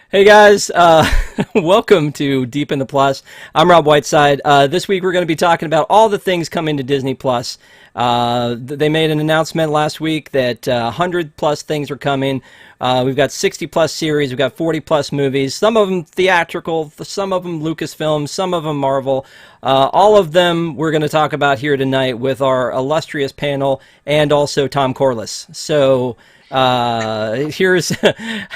Hey guys, welcome to Deep in the Plus. I'm Rob Whiteside. This week we're going to be talking about all the things coming to Disney Plus. They made an announcement last week that 100 plus things are coming. We've got 60 plus series, we've got 40 plus movies, some of them theatrical, some of them Lucasfilm, some of them Marvel. All of them we're going to talk about here tonight with our illustrious panel and also Tom Corliss. So here's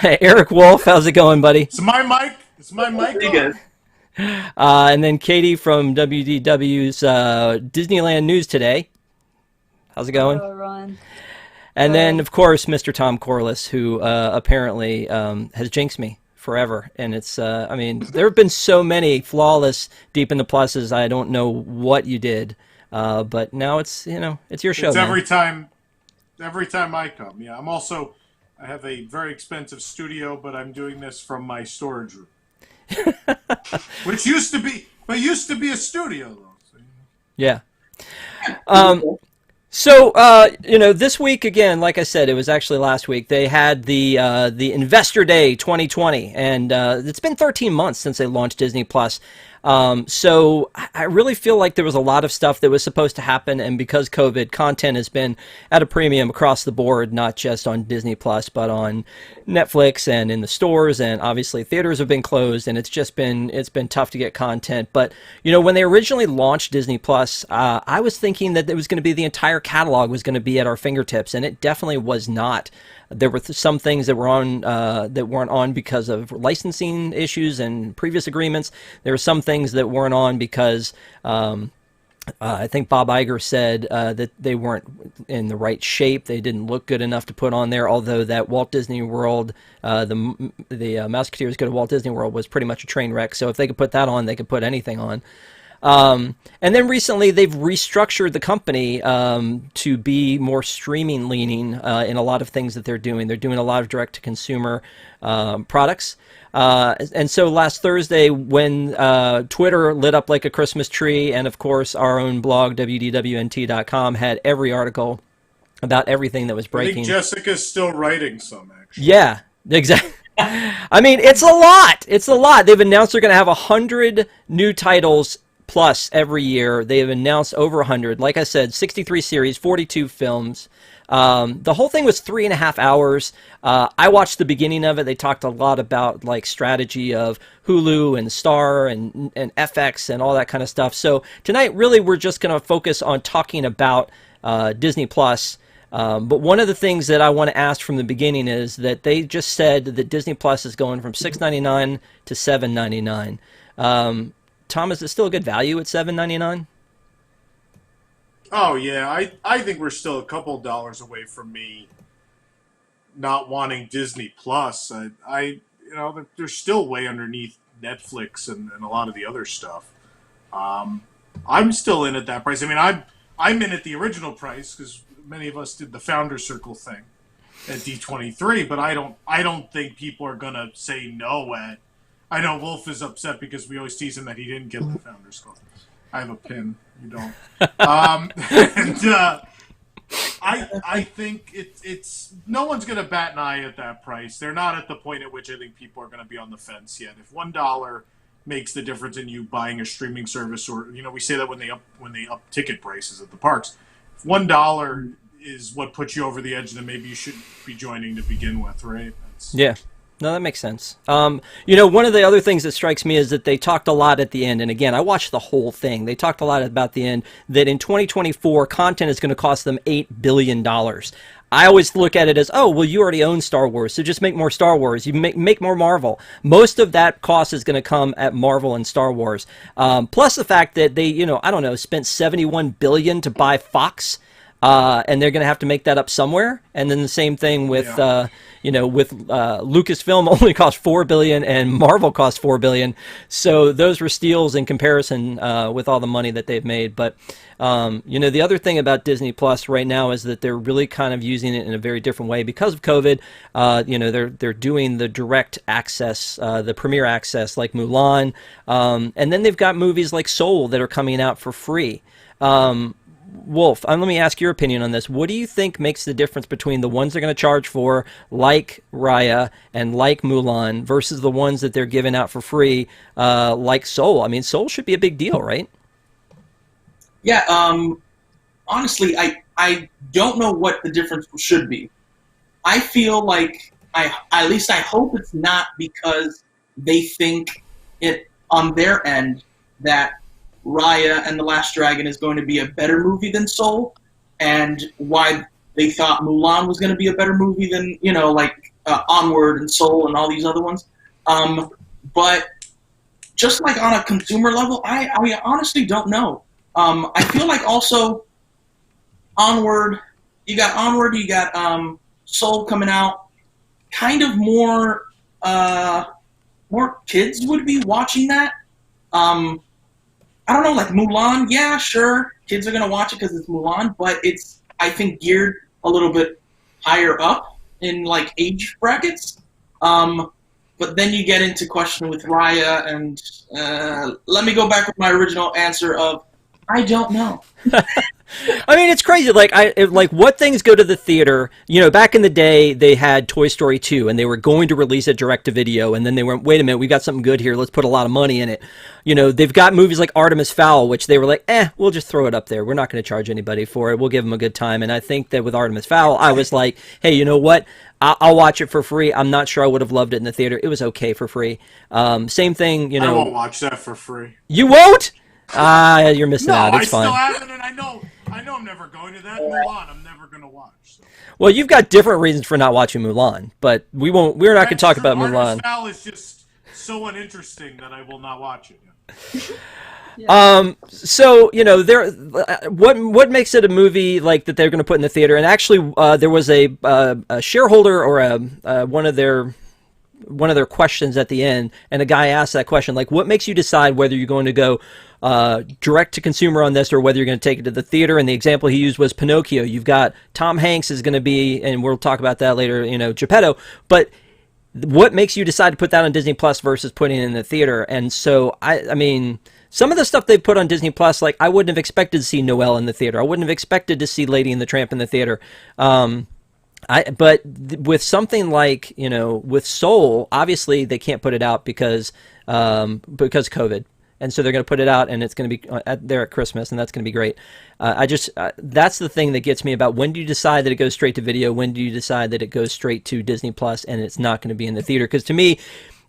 Eric Wolf. How's it going, buddy? It's my mic. It's my mic. Pretty good. And then Katie from WDW's Disneyland News Today. How's it going? Hello, Ron. And then, of course, Mr. Tom Corliss, who apparently has jinxed me forever. And it's, I mean, there have been so many flawless Deep in the Pluses. I don't know what you did, but now it's, you know, it's your show. It's man. every time I come. Yeah, I have a very expensive studio, but I'm doing this from my storage room, which used to be a studio though. So, Yeah. So, you know, this week, again, like I said, it was actually last week, they had the Investor Day 2020, and it's been 13 months since they launched Disney Plus. So I really feel like there was a lot of stuff that was supposed to happen, and because COVID, content has been at a premium across the board, not just on Disney Plus, but on Netflix and in the stores, and obviously theaters have been closed, and it's been tough to get content. But you know, when they originally launched Disney Plus, I was thinking that it was going to be the entire catalog was going to be at our fingertips, and it definitely was not. There were some things that were on that weren't on because of licensing issues and previous agreements. There were some things that weren't on because I think Bob Iger said that they weren't in the right shape. They didn't look good enough to put on there. Although that Walt Disney World, the Mouseketeers Go to Walt Disney World was pretty much a train wreck. So if they could put that on, they could put anything on. And then recently they've restructured the company to be more streaming leaning in a lot of things that they're doing. They're doing a lot of direct-to-consumer products. And so last Thursday when Twitter lit up like a Christmas tree, and of course our own blog, WDWNT.com, had every article about everything that was breaking. I think Jessica's still writing some, actually. Yeah, exactly. I mean, it's a lot. It's a lot. They've announced they're going to have 100 new titles plus every year. They have announced over 100. Like I said, 63 series, 42 films. The whole thing was 3.5 hours. I watched the beginning of it. They talked a lot about like strategy of Hulu and Star and FX and all that kind of stuff. So tonight, really, we're just going to focus on talking about Disney Plus. But one of the things that I want to ask from the beginning is that they just said that Disney Plus is going from $6.99 to $7.99. Tom, is it still a good value at $7.99? Oh yeah, I think we're still a couple dollars away from me not wanting Disney Plus. They're still way underneath Netflix and a lot of the other stuff. I'm still in at that price. I mean, I'm in at the original price because many of us did the Founder Circle thing at D23, but I don't think people are gonna say no at. I know Wolf is upset because we always tease him that he didn't get the Founder Circle. I have a pin. You don't. I think it's no one's gonna bat an eye at that price. They're not at the point at which I think people are gonna be on the fence yet. If $1 makes the difference in you buying a streaming service, or we say that when they up ticket prices at the parks, if $1 is what puts you over the edge, then maybe you should be joining to begin with, right? Yeah. No, that makes sense. You know, one of the other things that strikes me is that they talked a lot at the end, and again, I watched the whole thing. They talked a lot about the end, that in 2024, content is going to cost them $8 billion. I always look at it as, oh, well, you already own Star Wars, so just make more Star Wars. You make more Marvel. Most of that cost is going to come at Marvel and Star Wars. Plus the fact that they, I don't know, spent $71 billion to buy Fox. And they're going to have to make that up somewhere. And then the same thing with, Lucasfilm only cost $4 billion and Marvel cost $4 billion. So those were steals in comparison with all the money that they've made. But, the other thing about Disney Plus right now is that they're really kind of using it in a very different way because of COVID. They're doing the direct access, the premiere access like Mulan. And then they've got movies like Soul that are coming out for free. Wolf, let me ask your opinion on this. What do you think makes the difference between the ones they're going to charge for, like Raya and like Mulan, versus the ones that they're giving out for free, like Soul? I mean, Soul should be a big deal, right? Yeah, honestly, I don't know what the difference should be. I feel like, at least I hope it's not because they think it, on their end, that Raya and the Last Dragon is going to be a better movie than Soul, and why they thought Mulan was going to be a better movie than, like Onward and Soul and all these other ones. But just like on a consumer level, I honestly don't know. I feel like also Onward, you got Soul coming out, kind of more kids would be watching that. I don't know, like Mulan, yeah, sure, kids are going to watch it because it's Mulan, but it's, I think, geared a little bit higher up in, like, age brackets. But then you get into question with Raya, and let me go back with my original answer of, I don't know. I mean, it's crazy. Like what things go to the theater? Back in the day, they had Toy Story 2, and they were going to release it direct to video, and then they went, wait a minute, we got something good here. Let's put a lot of money in it. They've got movies like Artemis Fowl, which they were like, we'll just throw it up there. We're not going to charge anybody for it. We'll give them a good time. And I think that with Artemis Fowl, I was like, hey, you know what? I'll watch it for free. I'm not sure I would have loved it in the theater. It was okay for free. Same thing, I won't watch that for free. You won't? You're missing out. It's fine. No, I still haven't, and I know I'm never going to that. Mulan, I'm never going to watch. So. Well, you've got different reasons for not watching Mulan, but we're not going to talk about Mulan. Artemis Fowl is just so uninteresting that I will not watch it. So there, what makes it a movie like that they're going to put in the theater? And actually, there was a shareholder or one of their questions at the end, and a guy asked that question, like, what makes you decide whether you're going to go direct to consumer on this or whether you're going to take it to the theater? And the example he used was Pinocchio. You've got Tom Hanks is going to be, and we'll talk about that later, Geppetto, but what makes you decide to put that on Disney Plus versus putting it in the theater? And so I mean, some of the stuff they put on Disney Plus, like, I wouldn't have expected to see Noelle in the theater. I wouldn't have expected to see Lady and the Tramp in the theater. But with something like, with Soul, obviously they can't put it out because COVID. And so they're going to put it out, and it's going to be there at Christmas, and that's going to be great. That's the thing that gets me about, when do you decide that it goes straight to video? When do you decide that it goes straight to Disney Plus and it's not going to be in the theater? Because to me,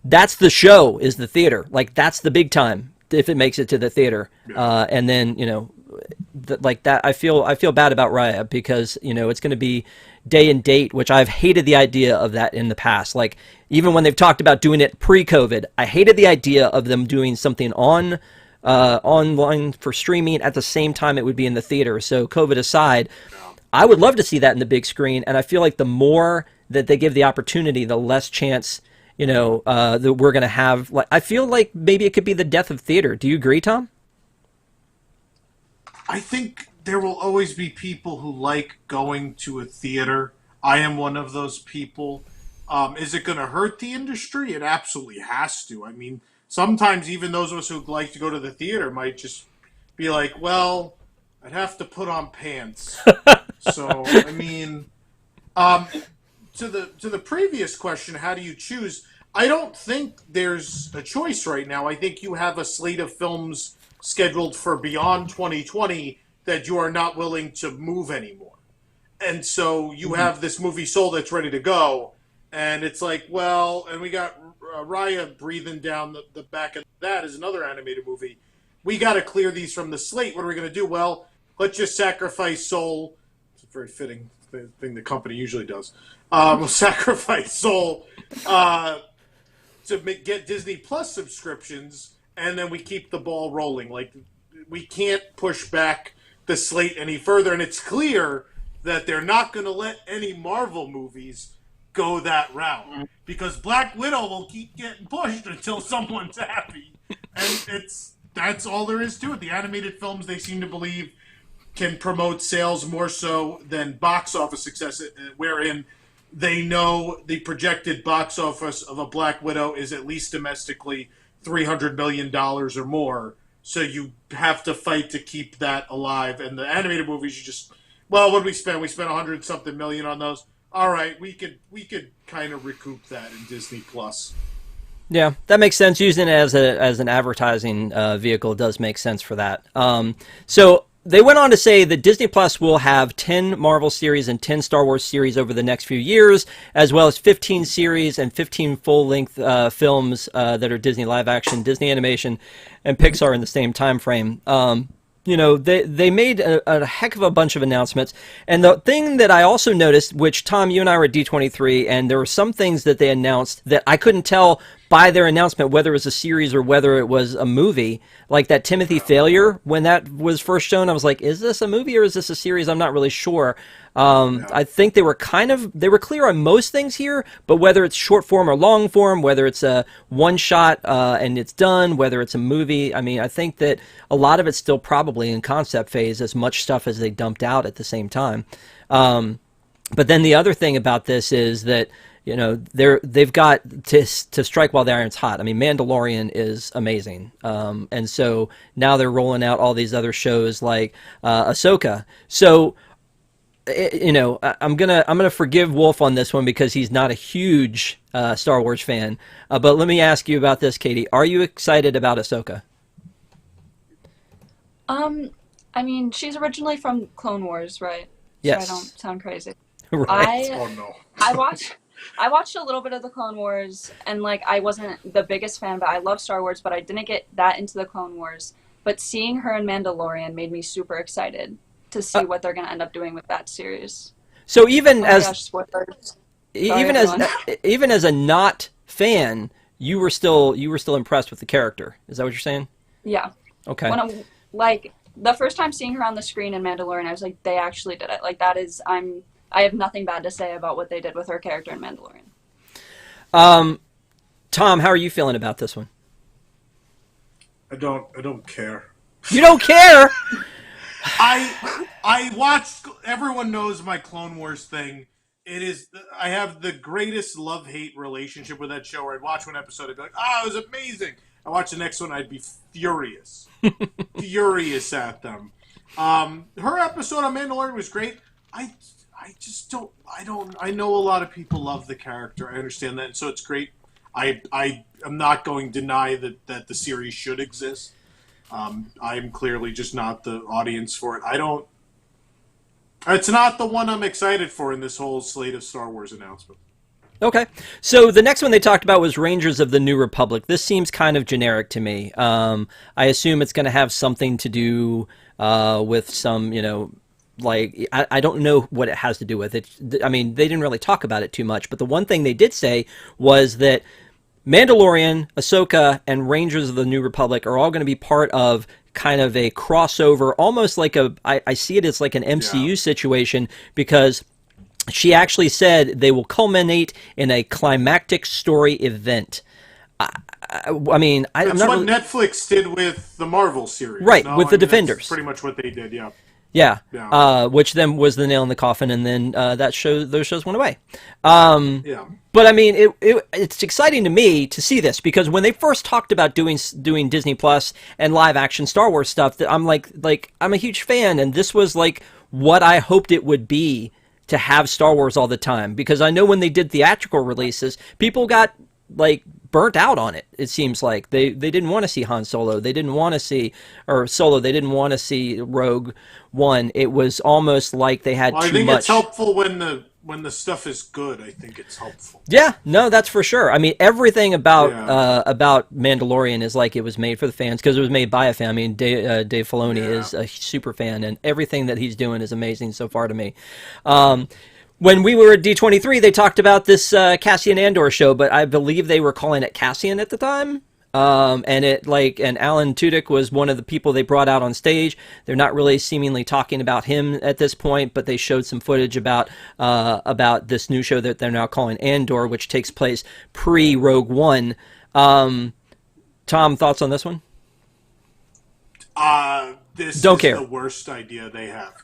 that's the show, is the theater. Like, that's the big time if it makes it to the theater. Yeah. And then, like that, I feel bad about Raya because, it's going to be day and date, which I've hated the idea of that in the past. Like, even when they've talked about doing it pre-COVID, I hated the idea of them doing something online for streaming at the same time it would be in the theater. So COVID aside, I would love to see that in the big screen, and I feel like the more that they give the opportunity, the less chance that we're going to have. Like, I feel like maybe it could be the death of theater. Do you agree, Tom? I think there will always be people who like going to a theater. I am one of those people. Is it going to hurt the industry? It absolutely has to. I mean, sometimes even those of us who like to go to the theater might just be like, well, I'd have to put on pants. So, I mean, to the previous question, how do you choose? I don't think there's a choice right now. I think you have a slate of films scheduled for beyond 2020 that you are not willing to move anymore. And so you have this movie Soul that's ready to go, and it's like, well, and we got Raya breathing down the back of that is another animated movie. We got to clear these from the slate. What are we going to do? Well, let's just sacrifice Soul. It's a very fitting thing the company usually does. We'll sacrifice Soul to get Disney Plus subscriptions, and then we keep the ball rolling. Like, we can't push back the slate any further, and it's clear that they're not going to let any Marvel movies go that route, because Black Widow will keep getting pushed until someone's happy, and that's all there is to it. The animated films, they seem to believe, can promote sales more so than box office success, wherein they know the projected box office of a Black Widow is at least domestically $300 million or more. so you have to fight to keep that alive. And the animated movies, you just, well, what did we spend? We spent 100-something million on those. All right, we could kind of recoup that in Disney Plus. Yeah, that makes sense. Using it as an advertising vehicle does make sense for that. So they went on to say that Disney Plus will have 10 Marvel series and 10 Star Wars series over the next few years, as well as 15 series and 15 full-length films that are Disney live-action, Disney animation, and Pixar in the same time frame. You know, they made a heck of a bunch of announcements. And the thing that I also noticed, which, Tom, you and I were at D23, and there were some things that they announced that I couldn't tell by their announcement whether it was a series or whether it was a movie. Like that Timothy Failure, when that was first shown, I was like, is this a movie or is this a series? I'm not really sure. I think they were clear on most things here, but whether it's short form or long form, whether it's a one shot and it's done, whether it's a movie, I mean, I think that a lot of it's still probably in concept phase, as much stuff as they dumped out at the same time. But then the other thing about this is that, you know, they've got to strike while the iron's hot. I mean, Mandalorian is amazing, and so now they're rolling out all these other shows like Ahsoka. So, you know, I'm gonna forgive Wolf on this one because he's not a huge Star Wars fan. But let me ask you about this, Katie. Are you excited about Ahsoka? I mean, she's originally from Clone Wars, right? Yes. So I don't sound crazy. Right. Oh no. I watched a little bit of the Clone Wars, and like I wasn't the biggest fan, but I love Star Wars, but I didn't get that into the Clone Wars. But seeing her in Mandalorian made me super excited to see what they're going to end up doing with that series. So even spoilers. even as a not fan, you were still impressed with the character. Is that what you're saying? Yeah. Okay. When I'm like the first time seeing her on the screen in Mandalorian, I was like, they actually did it. Like that is I have nothing bad to say about what they did with her character in Mandalorian. Tom, how are you feeling about this one? I don't care. You don't care? I watched. Everyone knows my Clone Wars thing. It is. I have the greatest love-hate relationship with that show. Where I'd watch one episode, I'd be like, "Oh, it was amazing." I watch the next one, I'd be furious, furious at them. Her episode on Mandalorian was great. I just don't. I know a lot of people love the character. I understand that, and so it's great. I am not going to deny that the series should exist. I'm clearly just not the audience for it. It's not the one I'm excited for in this whole slate of Star Wars announcement. Okay. So the next one they talked about was Rangers of the New Republic. This seems kind of generic to me. I assume it's going to have something to do with some, you know, like, I don't know what it has to do with it. I mean, they didn't really talk about it too much, but the one thing they did say was that Mandalorian, Ahsoka, and Rangers of the New Republic are all going to be part of kind of a crossover, almost like I see it as like an MCU situation, because she actually said they will culminate in a climactic story event. I mean, that's I'm not what really... Netflix did with the Marvel series, right? No, with the Defenders, that's pretty much what they did. Yeah. Yeah. Which then was the nail in the coffin, and then those shows went away. Yeah. But I mean, it's exciting to me to see this, because when they first talked about doing Disney Plus and live action Star Wars stuff, that I'm like I'm a huge fan, and this was like what I hoped it would be, to have Star Wars all the time, because I know when they did theatrical releases, people got like burnt out on it. It seems like they didn't want to see Han Solo, they didn't want to see they didn't want to see Rogue One. It was almost like they had too much. I think it's helpful when the stuff is good. I think it's helpful. Yeah, no, that's for sure. I mean, everything about Mandalorian is like it was made for the fans, because it was made by a fan. I mean, Dave Filoni is a super fan, and everything that he's doing is amazing so far to me. When we were at D23, they talked about this Cassian Andor show, but I believe they were calling it Cassian at the time. And Alan Tudyk was one of the people they brought out on stage. They're not really seemingly talking about him at this point, but they showed some footage about this new show that they're now calling Andor, which takes place pre-Rogue One. Tom, thoughts on this one? This Don't is care. The worst idea they have.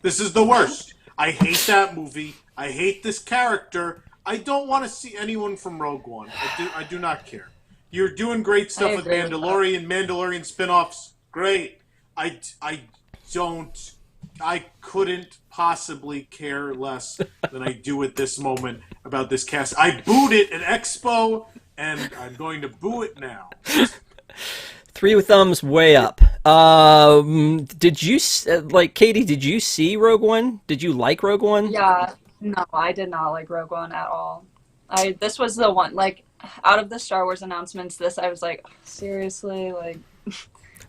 This is the worst. I hate that movie. I hate this character. I don't want to see anyone from Rogue One. I do not care. You're doing great stuff with Mandalorian. Mandalorian spin-offs, great. I don't. I couldn't possibly care less than I do at this moment about this cast. I booed it at Expo, and I'm going to boo it now. 3 thumbs way up. Did you Katie? Did you see Rogue One? Did you like Rogue One? Yeah, no, I did not like Rogue One at all. This was the one, like, out of the Star Wars announcements, I was like, seriously, like,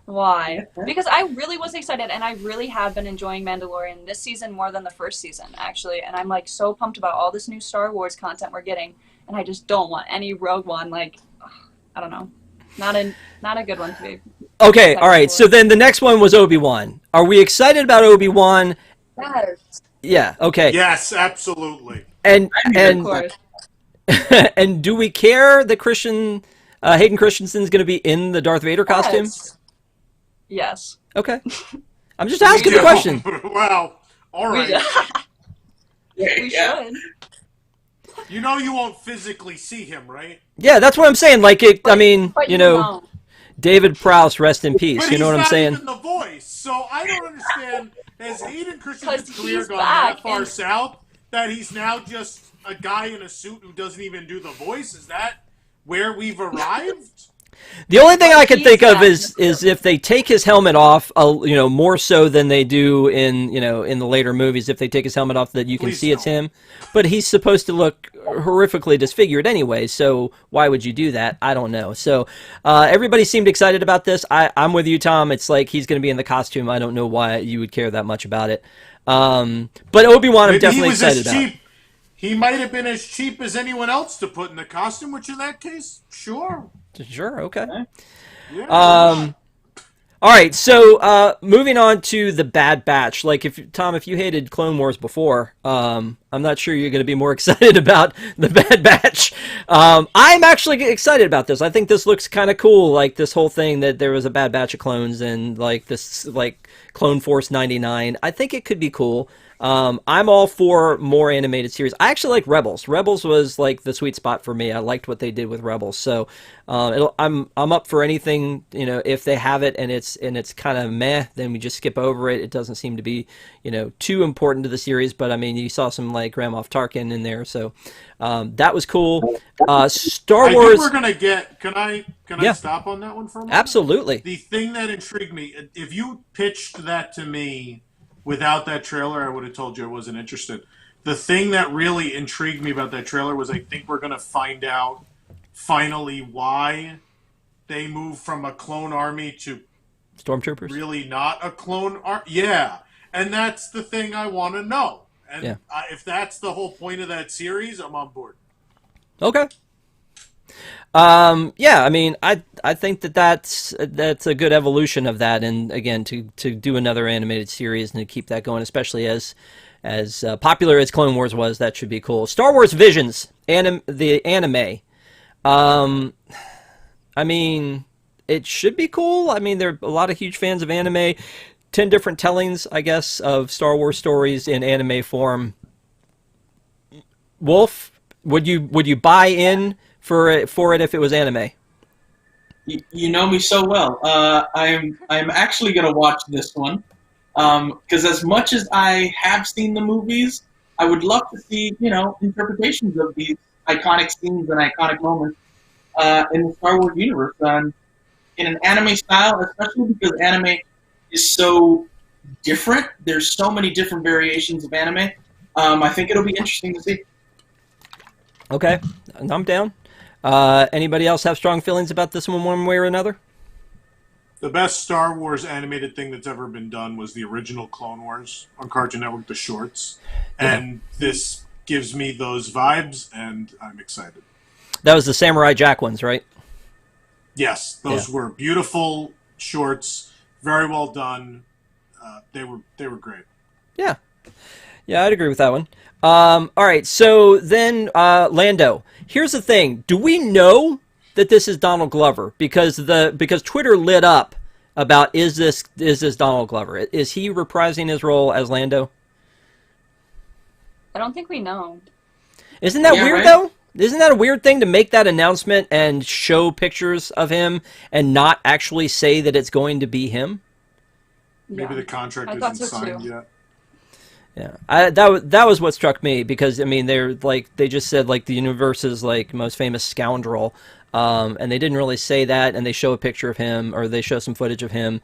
why? Because I really was excited, and I really have been enjoying Mandalorian this season more than the first season, actually. And I'm like so pumped about all this new Star Wars content we're getting, and I just don't want any Rogue One. Like, I don't know, not a good one to be. Okay, all right. So then the next one was ObiWan. Are we excited about ObiWan? Yes. Yeah. Okay. Yes, absolutely. And Of course. and do we care that Hayden Christensen's going to be in the Darth Vader costume? Yes. Okay. I'm just asking the question. Well, all right. We should. You know you won't physically see him, right? Yeah, that's what I'm saying. Like, I mean, But you know, won't. David Prowse, rest in peace. But You know what I'm saying? he's not even the voice, so I don't understand. Has Hayden Christensen's 'Cause career he's gone back that far and- south that he's now just a guy in a suit who doesn't even do the voice? Is that where we've arrived? The only thing I can he's think of back. is if they take his helmet off, you know, more so than they do in the later movies. If they take his helmet off, that you can Please see it's don't. him. But he's supposed to look horrifically disfigured anyway. So why would you do that? I don't know. So everybody seemed excited about this. I'm with you, Tom. It's like he's going to be in the costume. I don't know why you would care that much about it. But Obi-Wan, I'm Maybe definitely he was excited as about. cheap. He might have been as cheap as anyone else to put in the costume, which in that case, sure. Sure. Okay. Yeah, All right, so moving on to the Bad Batch. Like, if you hated Clone Wars before, I'm not sure you're going to be more excited about the Bad Batch. I'm actually excited about this. I think this looks kind of cool. Like this whole thing that there was a Bad Batch of clones and like this like Clone Force 99. I think it could be cool. I'm all for more animated series. I actually like Rebels. Rebels was like the sweet spot for me. I liked what they did with Rebels. So I'm up for anything. You know, if they have it and it's kind of meh, then we just skip over it. It doesn't seem to be too important to the series. But I mean, you saw some like Grand Moff Tarkin in there, so that was cool. Star I Wars. think we're gonna get. Can I Yeah. stop on that one for a moment? Absolutely. The thing that intrigued me, if you pitched that to me without that trailer, I would have told you I wasn't interested. The thing that really intrigued me about that trailer was I think we're going to find out finally why they moved from a clone army to Stormtroopers. really not a clone army. Yeah, and that's the thing I want to know. And Yeah. if that's the whole point of that series, I'm on board. Okay. Yeah, I mean, I think that's a good evolution of that, and again, to do another animated series and to keep that going, especially as popular as Clone Wars was, that should be cool. Star Wars Visions, the anime. I mean, it should be cool. I mean, there are a lot of huge fans of anime. 10 different tellings, I guess, of Star Wars stories in anime form. Wolf, would you buy in for it if it was anime? You know me so well. I'm actually going to watch this one because as much as I have seen the movies, I would love to see interpretations of these iconic scenes and iconic moments in the Star Wars universe in an anime style, especially because anime is so different. There's so many different variations of anime. I think it'll be interesting to see. Okay, I'm down. Anybody else have strong feelings about this one way or another? The best Star Wars animated thing that's ever been done was the original Clone Wars on Cartoon Network, the shorts. Yeah. And this gives me those vibes, and I'm excited. That was the Samurai Jack ones, right? Yes, those were beautiful shorts, very well done. They were great. Yeah, I'd agree with that one. All right, so then Lando. Here's the thing: do we know that this is Donald Glover? Because Twitter lit up about is this Donald Glover? Is he reprising his role as Lando? I don't think we know. Isn't that weird right? though? Isn't that a weird thing to make that announcement and show pictures of him and not actually say that it's going to be him? Maybe the contract isn't signed yet. Yeah, that was what struck me, because I mean they just said like the universe's like most famous scoundrel, and they didn't really say that, and they show a picture of him, or they show some footage of him,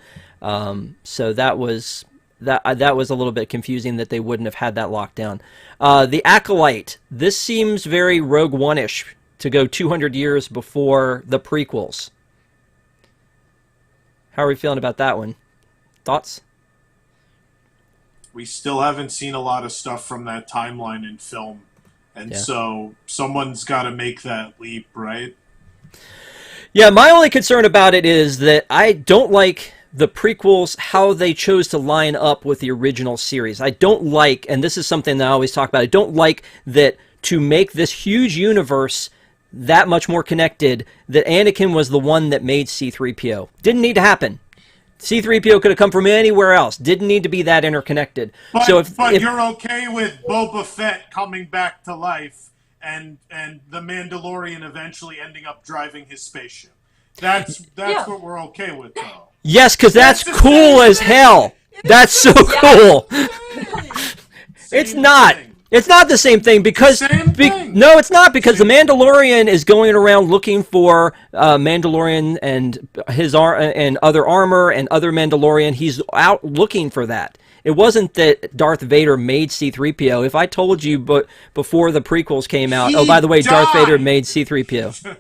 so that was a little bit confusing that they wouldn't have had that locked down. The Acolyte, this seems very Rogue One-ish to go 200 years before the prequels. How are we feeling about that one? Thoughts? We still haven't seen a lot of stuff from that timeline in film. And so someone's got to make that leap, right? Yeah, my only concern about it is that I don't like the prequels, how they chose to line up with the original series. I don't like, and this is something that I always talk about, I don't like that to make this huge universe that much more connected, that Anakin was the one that made C-3PO. Didn't need to happen. C-3PO could have come from anywhere else. Didn't need to be that interconnected. But, so if you're okay with Boba Fett coming back to life and the Mandalorian eventually ending up driving his spaceship. That's what we're okay with, though. Yes, because that's cool as hell. That's so cool. It's not. It's not the same thing because no, it's not, because the Mandalorian is going around looking for Mandalorian and and other armor and other Mandalorian. He's out looking for that. It wasn't that Darth Vader made C-3PO. If I told you, but before the prequels came out, oh, by the way, Darth Vader made C-3PO.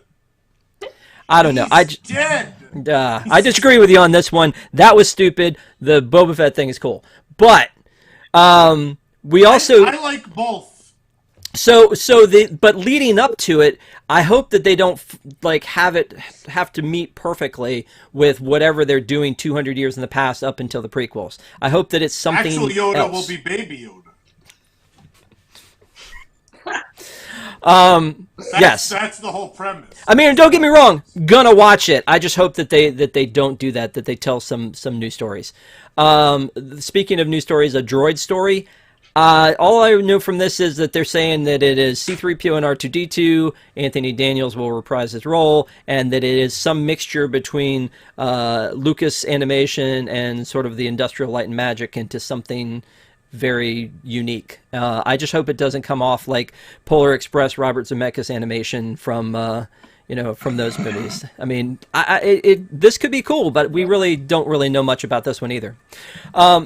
I don't know. I disagree with you on this one. That was stupid. The Boba Fett thing is cool, but we also I like both. But leading up to it, I hope that they don't have to meet perfectly with whatever they're doing 200 years in the past up until the prequels. I hope that it's something Actual Yoda else. will be Baby Yoda. Yes, that's the whole premise. I mean, don't get me wrong, gonna watch it. I just hope that they don't do that. That they tell some new stories. Speaking of new stories, a Droid Story. All I know from this is that they're saying that it is C-3PO and R2-D2. Anthony Daniels will reprise his role, and that it is some mixture between Lucas Animation and sort of the Industrial Light and Magic into something very unique. I just hope it doesn't come off like Polar Express, Robert Zemeckis animation from from those movies. I mean, this could be cool, but we really don't know much about this one either.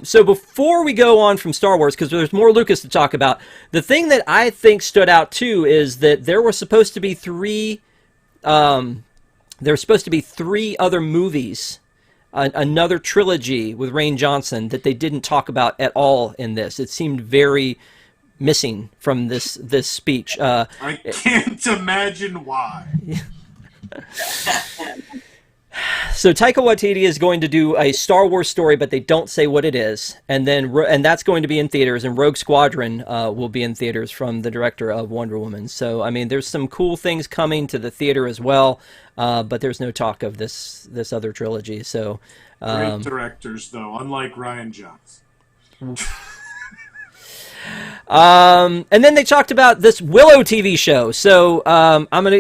So before we go on from Star Wars, because there's more Lucas to talk about, the thing that I think stood out too is that there were supposed to be three other movies, another trilogy with Rian Johnson that they didn't talk about at all in this. It seemed very missing from this speech. I can't imagine why. So Taika Waititi is going to do a Star Wars story, but they don't say what it is, and that's going to be in theaters. And Rogue Squadron will be in theaters from the director of Wonder Woman. So I mean, there's some cool things coming to the theater as well, but there's no talk of this other trilogy. So great directors, though, unlike Rian Johnson. And then they talked about this Willow TV show. So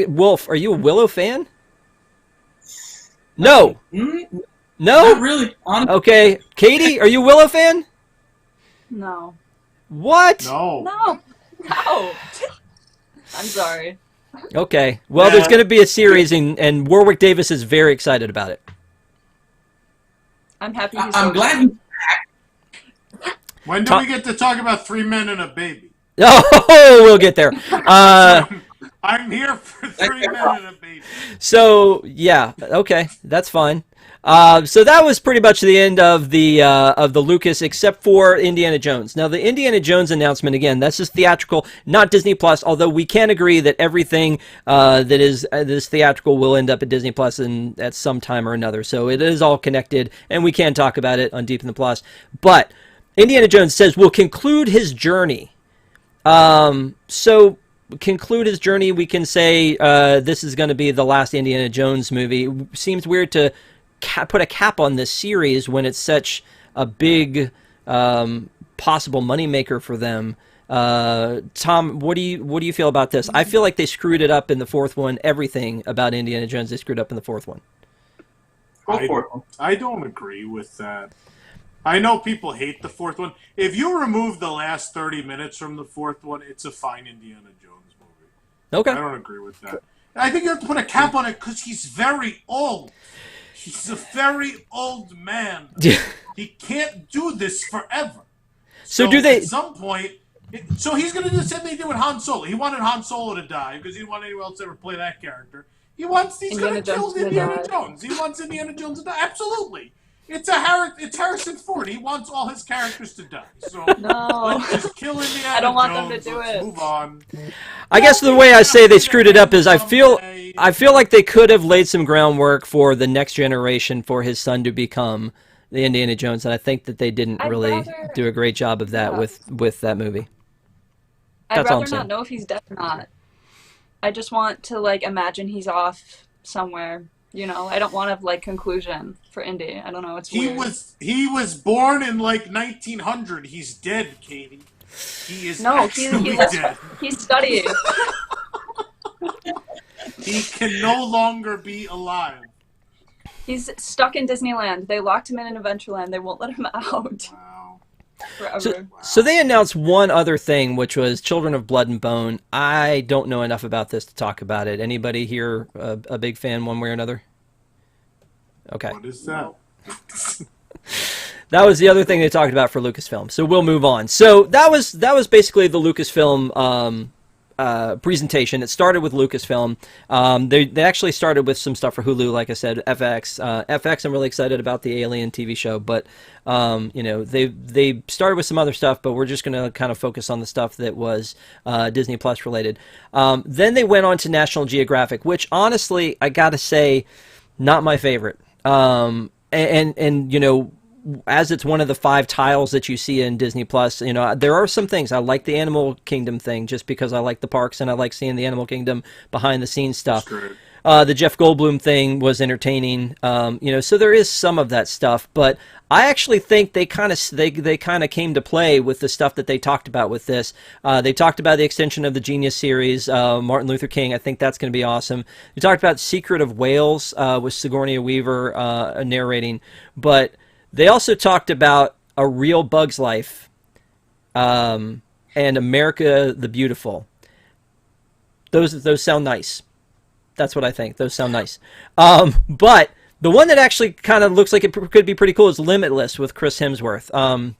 Wolf, are you a Willow fan? No. No? Not really. Honestly. Okay. Katie, are you a Willow fan? No. What? No. I'm sorry. Okay. Well, there's going to be a series, and Warwick Davis is very excited about it. I'm happy. I'm glad he's back. When do we get to talk about 3 Men and a Baby? Oh, we'll get there. I'm here for 3 Men and a Baby. So yeah, okay, that's fine. So that was pretty much the end of the Lucas, except for Indiana Jones. Now the Indiana Jones announcement, again, that's just theatrical, not Disney Plus. Although we can agree that everything that is this theatrical will end up at Disney Plus at some time or another. So it is all connected, and we can talk about it on Deep in the Plus. But Indiana Jones says will conclude his journey. So conclude his journey, we can say this is going to be the last Indiana Jones movie. It seems weird to put a cap on this series when it's such a big possible moneymaker for them. Tom, what do you feel about this? I feel like they screwed it up in the fourth one. Everything about Indiana Jones they screwed up in the fourth one. I don't agree with that. I know people hate the fourth one. If you remove the last 30 minutes from the fourth one, it's a fine Indiana Jones movie. Okay. I don't agree with that. I think you have to put a cap on it because he's very old. He's a very old man. He can't do this forever. So do they... At some point... So he's going to do the same thing he did with Han Solo. He wanted Han Solo to die because he didn't want anyone else to ever play that character. He's going to kill Indiana Jones. He wants Indiana Jones to die. Absolutely. It's Harrison Ford. He wants all his characters to die. So let's just kill Indiana Jones. I don't want them to do it. Move on. I guess the way I say they screwed it up is I feel like they could have laid some groundwork for the next generation for his son to become the Indiana Jones, and I think that they didn't really do a great job of that with that movie. I'd rather not know if he's dead or not. I just want to imagine he's off somewhere. I don't want to conclusion for Indy. I don't know. It's weird. He was born in 1900. He's dead, Katie. He is dead. He's studying. He can no longer be alive. He's stuck in Disneyland. They locked him in Adventureland. They won't let him out. Wow. Forever. So they announced one other thing, which was Children of Blood and Bone. I don't know enough about this to talk about it. Anybody here a big fan one way or another? Okay. What is that? That was the other thing they talked about for Lucasfilm. So we'll move on. So that was basically the Lucasfilm presentation. It started with Lucasfilm. They actually started with some stuff for Hulu, like I said, FX. FX, I'm really excited about the Alien TV show, but they started with some other stuff, but we're just going to kind of focus on the stuff that was Disney Plus related. Then they went on to National Geographic, which honestly, I got to say, not my favorite. As it's one of the 5 tiles that you see in Disney Plus, there are some things. I like the Animal Kingdom thing just because I like the parks and I like seeing the Animal Kingdom behind the scenes stuff. The Jeff Goldblum thing was entertaining. So there is some of that stuff, but I actually think they kind of came to play with the stuff that they talked about with this. They talked about the extension of the Genius series, Martin Luther King. I think that's going to be awesome. They talked about Secret of Wales with Sigourney Weaver narrating, but they also talked about A Real Bug's Life and America the Beautiful. Those sound nice. That's what I think. Those sound nice. But the one that actually kind of looks like it could be pretty cool is Limitless with Chris Hemsworth.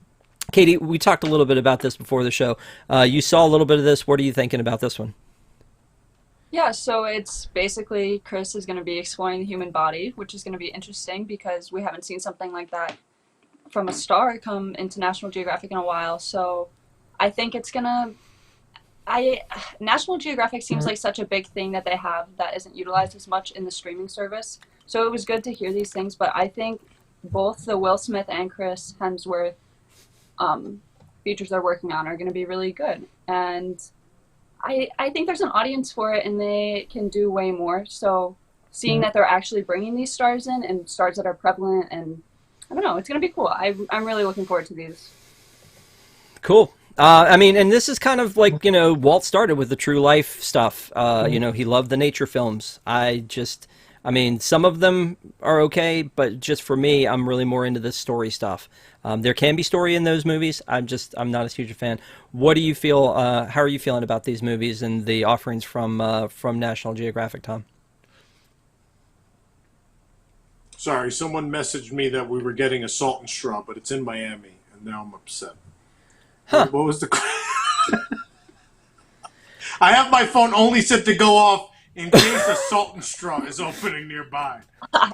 Katie, we talked a little bit about this before the show. You saw a little bit of this. What are you thinking about this one? Yeah, so it's basically Chris is going to be exploring the human body, which is going to be interesting because we haven't seen something like that from a star come into National Geographic in a while. So I think it's going to... National Geographic seems like such a big thing that they have that isn't utilized as much in the streaming service. So it was good to hear these things, but I think both the Will Smith and Chris Hemsworth features they're working on are going to be really good. And I think there's an audience for it and they can do way more. So seeing that they're actually bringing these stars in and stars that are prevalent, and I don't know, it's going to be cool. I'm really looking forward to these. Cool. And this is kind of like, Walt started with the true life stuff. He loved the nature films. Some of them are okay, but just for me, I'm really more into the story stuff. There can be story in those movies. I'm not as huge a fan. What do you feel, how are you feeling about these movies and the offerings from National Geographic, Tom? Sorry, someone messaged me that we were getting a Salt and Straw, but it's in Miami, and now I'm upset. Huh. What was the... I have my phone only set to go off in case a Salt and Straw is opening nearby.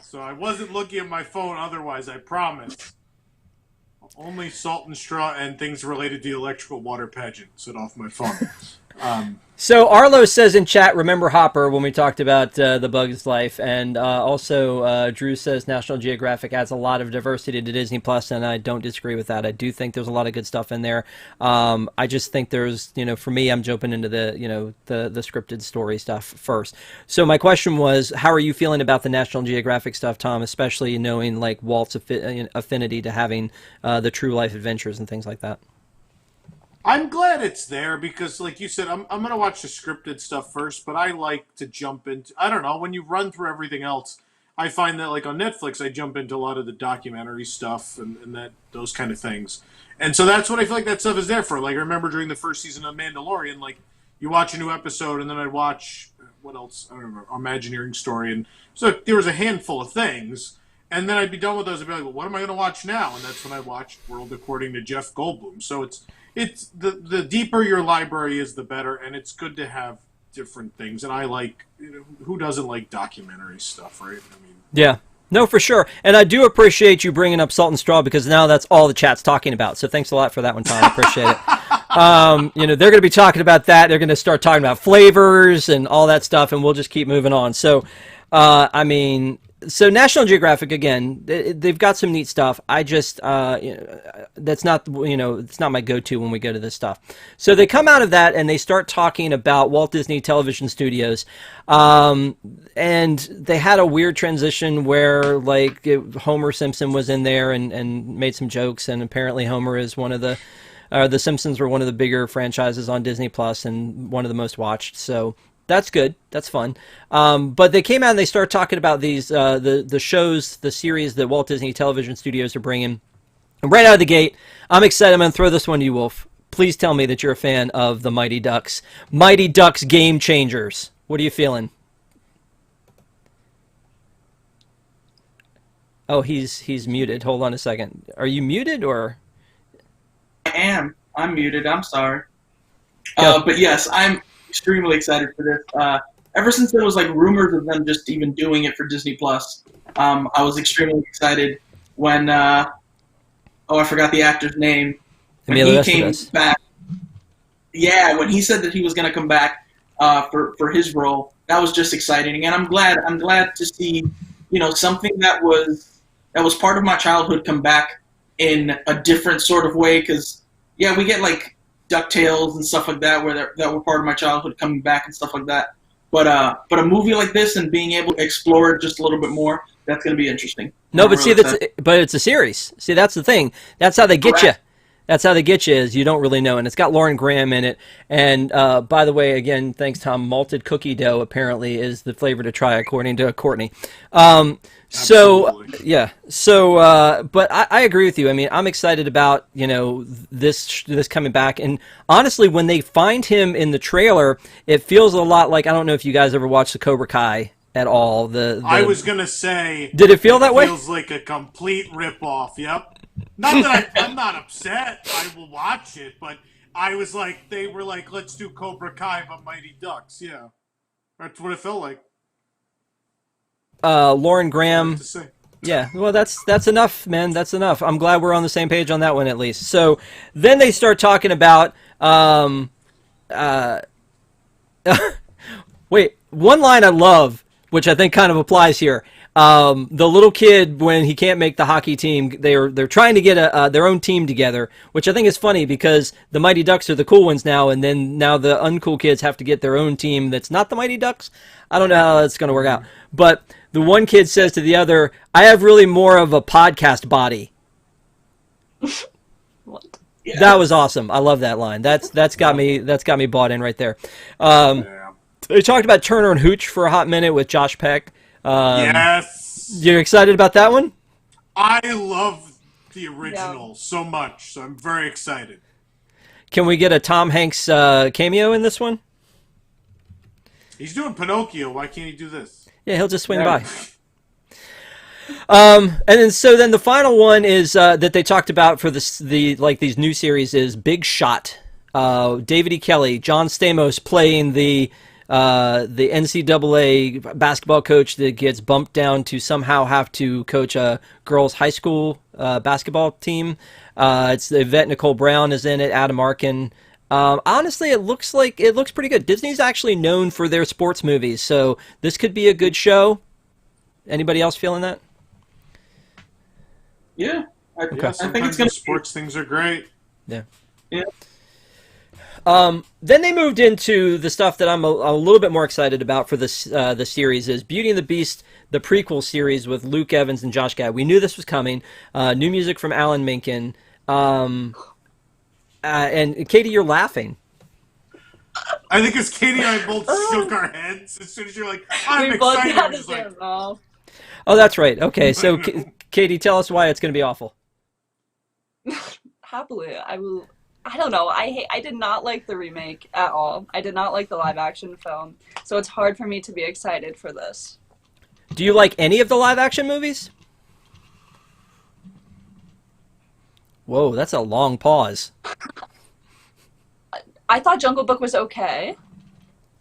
So I wasn't looking at my phone otherwise, I promise. Only Salt and Straw and things related to the electrical water pageant set off my phone. So Arlo says in chat, remember Hopper when we talked about The Bug's Life, and also Drew says National Geographic adds a lot of diversity to Disney Plus, and I don't disagree with that. I do think there's a lot of good stuff in there. I just think there's, for me, I'm jumping into the scripted story stuff first. So my question was, how are you feeling about the National Geographic stuff, Tom, especially knowing like Walt's affinity to having the true life adventures and things like that? I'm glad it's there because, like you said, I'm gonna watch the scripted stuff first, but I like to jump into. I don't know, when you run through everything else, I find that like on Netflix, I jump into a lot of the documentary stuff and that those kind of things, and so that's what I feel like that stuff is there for. Like I remember during the first season of Mandalorian, like you watch a new episode and then I'd watch what else? I don't remember, Imagineering Story, and so there was a handful of things. And then I'd be done with those and be like, well, what am I going to watch now? And that's when I watched World According to Jeff Goldblum. So it's the deeper your library is, the better, and it's good to have different things. And I like, who doesn't like documentary stuff, right? I mean, Yeah. No, for sure. And I do appreciate you bringing up Salt and Straw because now that's all the chat's talking about. So thanks a lot for that one, Tom. I appreciate it. They're going to be talking about that. They're going to start talking about flavors and all that stuff, and we'll just keep moving on. So, so National Geographic, again, they've got some neat stuff. I just, that's not, it's not my go-to when we go to this stuff. So they come out of that and they start talking about Walt Disney Television Studios. And they had a weird transition where, like, Homer Simpson was in there and made some jokes, and apparently Homer is one of the Simpsons were one of the bigger franchises on Disney Plus and one of the most watched. So that's good. That's fun. But they came out and they started talking about these the shows, the series that Walt Disney Television Studios are bringing. And right out of the gate, I'm excited. I'm going to throw this one to you, Wolf. Please tell me that you're a fan of the Mighty Ducks. Mighty Ducks Game Changers. What are you feeling? Oh, he's muted. Hold on a second. Are you muted or? I am. I'm muted. I'm sorry. But yes, I'm extremely excited for this. Ever since there was like rumors of them just even doing it for Disney Plus, I was extremely excited when I forgot the actor's name. When he came back. Yeah, when he said that he was going to come back for his role, that was just exciting. And I'm glad to see, something that was part of my childhood come back in a different sort of way. Because we get like DuckTales and stuff like that that were part of my childhood coming back and stuff like that. But a movie like this and being able to explore it just a little bit more, that's going to be interesting. No, but see, it's a series. See, that's the thing. That's how they get you. That's how they get you, is you don't really know. And it's got Lauren Graham in it. And by the way, again, thanks, Tom, malted cookie dough apparently is the flavor to try, according to Courtney. Absolutely. But I agree with you. I mean, I'm excited about, this coming back. And honestly, when they find him in the trailer, it feels a lot like, I don't know if you guys ever watched the Cobra Kai at all. I was going to say... Did it feel that way? It feels like a complete ripoff, yep. Not that I'm not upset. I will watch it, but I was like, they were like, let's do Cobra Kai but Mighty Ducks. Yeah, that's what it felt like. Lauren Graham. Yeah, well, that's enough, man. That's enough. I'm glad we're on the same page on that one at least. So then they start talking about. Wait, one line I love, which I think kind of applies here. The little kid, when he can't make the hockey team, they're trying to get their own team together, which I think is funny because the Mighty Ducks are the cool ones now, and then now the uncool kids have to get their own team that's not the Mighty Ducks. I don't know how that's going to work out. But the one kid says to the other, I have really more of a podcast body. What? Yeah. That was awesome. I love that line. That's got me bought in right there. They talked about Turner and Hooch for a hot minute with Josh Peck. Yes. You're excited about that one? I love the original so much, so I'm very excited. Can we get a Tom Hanks cameo in this one? He's doing Pinocchio. Why can't he do this? Yeah, he'll just swing by. And then the final one is that they talked about for these new series is Big Shot. David E. Kelly, John Stamos playing the NCAA basketball coach that gets bumped down to somehow have to coach a girls' high school basketball team. It's Yvette Nicole Brown is in it. Adam Arkin. Honestly, it looks pretty good. Disney's actually known for their sports movies, so this could be a good show. Anybody else feeling that? Yeah, I think it's gonna. Sports things are great. Yeah. Yeah. Then they moved into the stuff that I'm a little bit more excited about for this the series is Beauty and the Beast, the prequel series with Luke Evans and Josh Gad. We knew this was coming. New music from Alan Menken. And Katie, you're laughing. I think as Katie and I both shook our heads as soon as you're like, I'm We both excited. had We're the just same like, mouth. Oh, that's right. Okay, so I know. Katie, tell us why it's going to be awful. Happily, I will. I don't know. I did not like the remake at all. I did not like the live action film, so it's hard for me to be excited for this. Do you like any of the live action movies? Whoa, that's a long pause. I thought Jungle Book was okay.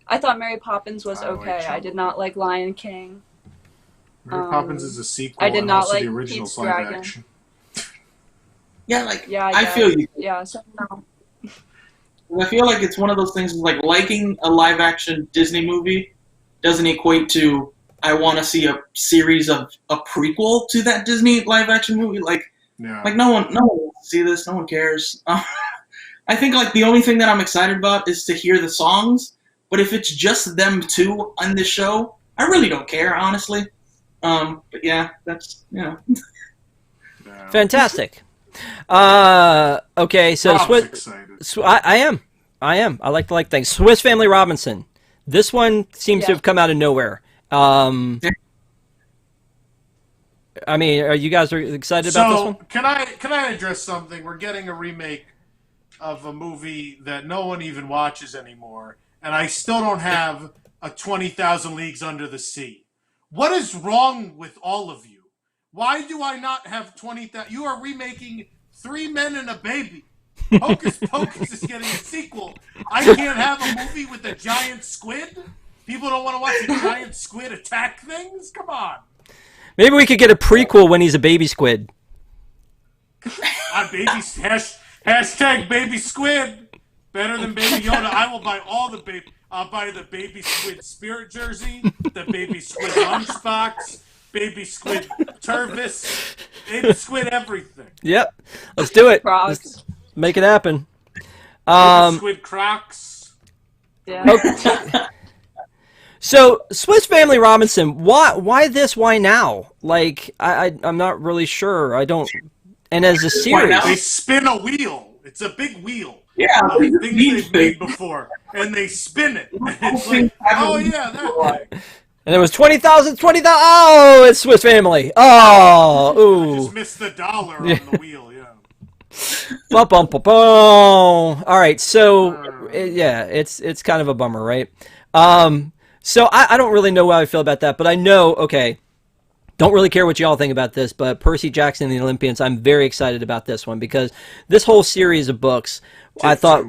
I thought Mary Poppins was I like okay. I Jungle did not like Lion King. Mary Poppins is a sequel. I did and not also like the original Pete's live Dragon. action. Yeah, like Yeah, I feel you. Yeah, so no. I feel like it's one of those things like liking a live action Disney movie doesn't equate to I want to see a series of a prequel to that Disney live action movie. Like Yeah. no one wants to see this. No one cares. I think like the only thing that I'm excited about is to hear the songs. But if it's just them two on the show, I really don't care, honestly. But yeah, that's Yeah. Fantastic. Okay, so Rob's excited. I am. I like things. Swiss Family Robinson. This one seems to have come out of nowhere. I mean, are you guys excited about this one? Can I address something? We're getting a remake of a movie that no one even watches anymore, and I still don't have a 20,000 Leagues Under the Sea. What is wrong with all of you? Why do I not have 20,000? You are remaking Three Men and a Baby. Hocus Pocus is getting a sequel. I can't have a movie with a giant squid? People don't want to watch a giant squid attack things? Come on. Maybe we could get a prequel when he's a baby squid. Hashtag baby squid. Better than Baby Yoda. I will buy all the baby. I'll buy the baby squid spirit jersey, the baby squid lunchbox, baby squid turvis, baby squid everything. Yep, let's do it. Frogs. Let's make it happen. Baby squid Crocs. Yeah. Okay. So, Swiss Family Robinson, why this? Why now? Like, I'm not really sure. I don't. And as a series, They spin a wheel. It's a big wheel. yeah. Of things they've made before, and they spin it. And it's like, oh yeah, that thing. and it was 20,000. Oh, it's Swiss Family. Oh, ooh. Just missed the dollar on the wheel. Yeah. Bum, bum, bum, bum. All right, so yeah, it's kind of a bummer, right? So I don't really know how I feel about that, but I know, okay, don't really care what y'all think about this, but Percy Jackson and the Olympians, I'm very excited about this one because this whole series of books, I thought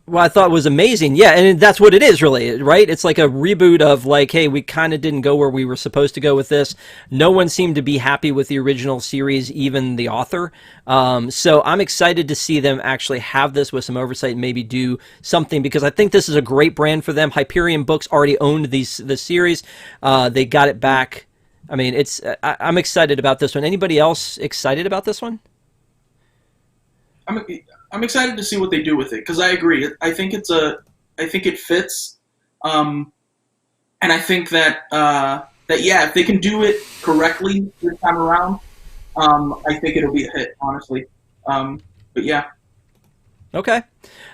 was amazing. Yeah, and that's what it is, really, right? It's like a reboot of like, hey, we kind of didn't go where we were supposed to go with this. No one seemed to be happy with the original series, even the author. So I'm excited to see them actually have this with some oversight and maybe do something because I think this is a great brand for them. Hyperion Books already owned the series. They got it back. I mean, I'm excited about this one. Anybody else excited about this one? I'm excited to see what they do with it because I agree. I think it fits, and I think that yeah, if they can do it correctly this time around, I think it'll be a hit. Honestly, but yeah. Okay.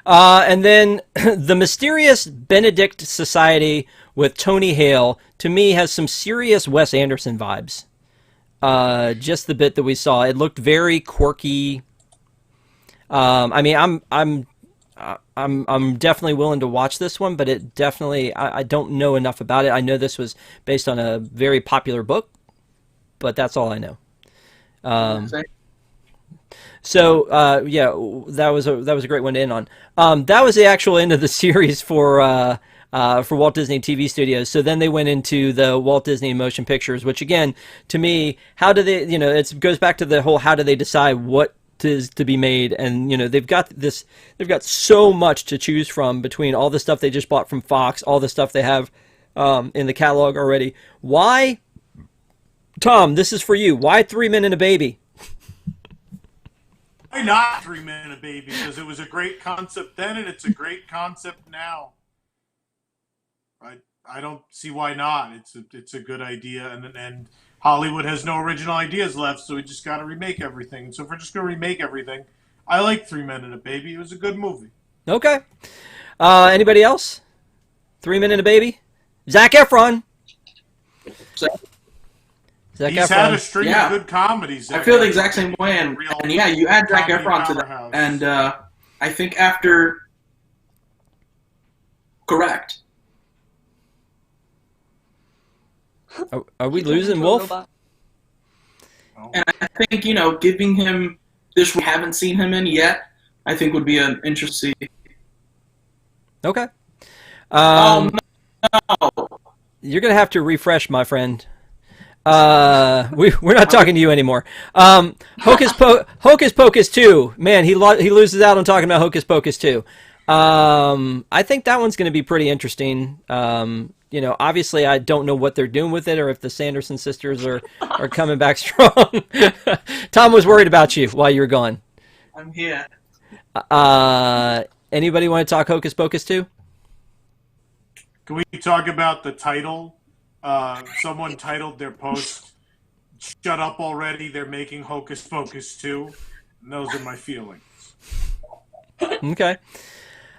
And then the Mysterious Benedict Society with Tony Hale, to me, has some serious Wes Anderson vibes. Just the bit that we saw, it looked very quirky. I mean, I'm definitely willing to watch this one, but it definitely, I don't know enough about it. I know this was based on a very popular book, but that's all I know. So yeah, that was a great one to end on. That was the actual end of the series for Walt Disney TV Studios. So then they went into the Walt Disney Motion Pictures, which again, to me, how do they? It goes back to the whole how do they decide what is to be made, and they've got so much to choose from between all the stuff they just bought from Fox, all the stuff they have in the catalog already. Why, Tom? This is for you. Why Three Men and a Baby? Why not Three Men and a Baby? Because it was a great concept then, and it's a great concept now. I don't see why not. It's a good idea, and Hollywood has no original ideas left, so we just got to remake everything. So if we're just going to remake everything, I like Three Men and a Baby. It was a good movie. Okay. Anybody else? 3 Men and a Baby? Zac Efron. So, Zac He's Efron. had a string Yeah. of good comedies. I feel the exact same way, and yeah, you add Zac comedy Efron to powerhouse. that, and I think after correct. Are we He turned losing into a Wolf? robot. And I think, giving him this we haven't seen him in yet, I think would be an interesting. Okay. No. You're going to have to refresh, my friend. We're not talking to you anymore. Hocus Pocus 2. Man, he loses out on talking about Hocus Pocus 2. I think that one's going to be pretty interesting. Obviously I don't know what they're doing with it or if the Sanderson sisters are coming back strong. Tom was worried about you while you were gone. I'm here. Anybody want to talk Hocus Pocus 2? Can we talk about the title? Someone titled their post, "Shut up already, they're making Hocus Pocus 2." And those are my feelings. Okay.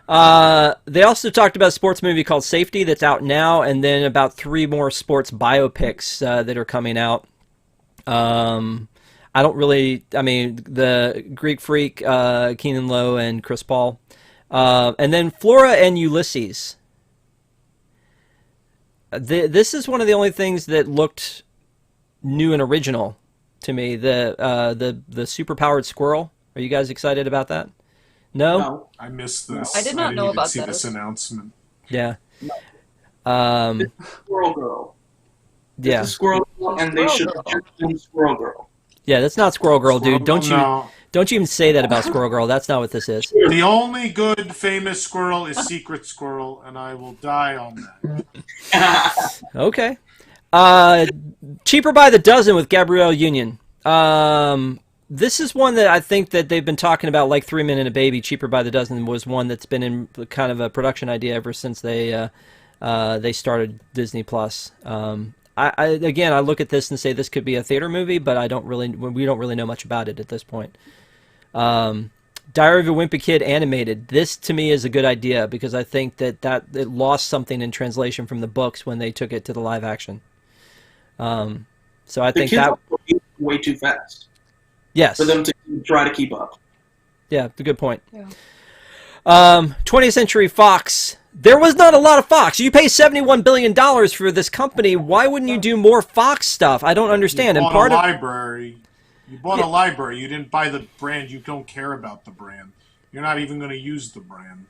They also talked about a sports movie called Safety that's out now, and then about 3 more sports biopics that are coming out. The Greek Freak, Keenan Lowe, and Chris Paul. And then Flora and Ulysses. This is one of the only things that looked new and original to me. The superpowered squirrel. Are you guys excited about that? No? I missed this. I did not didn't know even about see this. this announcement. Yeah. Squirrel Girl. Yeah. It's a Squirrel Girl, and they should have just done Squirrel Girl. Yeah, that's not Squirrel Girl, dude. Don't No. you even say that about Squirrel Girl. That's not what this is. The only good famous squirrel is Secret Squirrel, and I will die on that. Okay. Cheaper by the Dozen with Gabrielle Union. This is one that I think that they've been talking about, like 3 Men and a Baby. Cheaper by the Dozen was one that's been in kind of a production idea ever since they started Disney Plus. I look at this and say this could be a theater movie, but we don't really know much about it at this point. Diary of a Wimpy Kid animated. This to me is a good idea because I think that it lost something in translation from the books when they took it to the live action. So I think that way too fast. Yes. For them to try to keep up. Yeah, that's a good point. Yeah. 20th Century Fox. There was not a lot of Fox. You pay $71 billion for this company. Why wouldn't you do more Fox stuff? I don't understand. You And bought a library. You bought a library. You didn't buy the brand. You don't care about the brand. You're not even going to use the brand.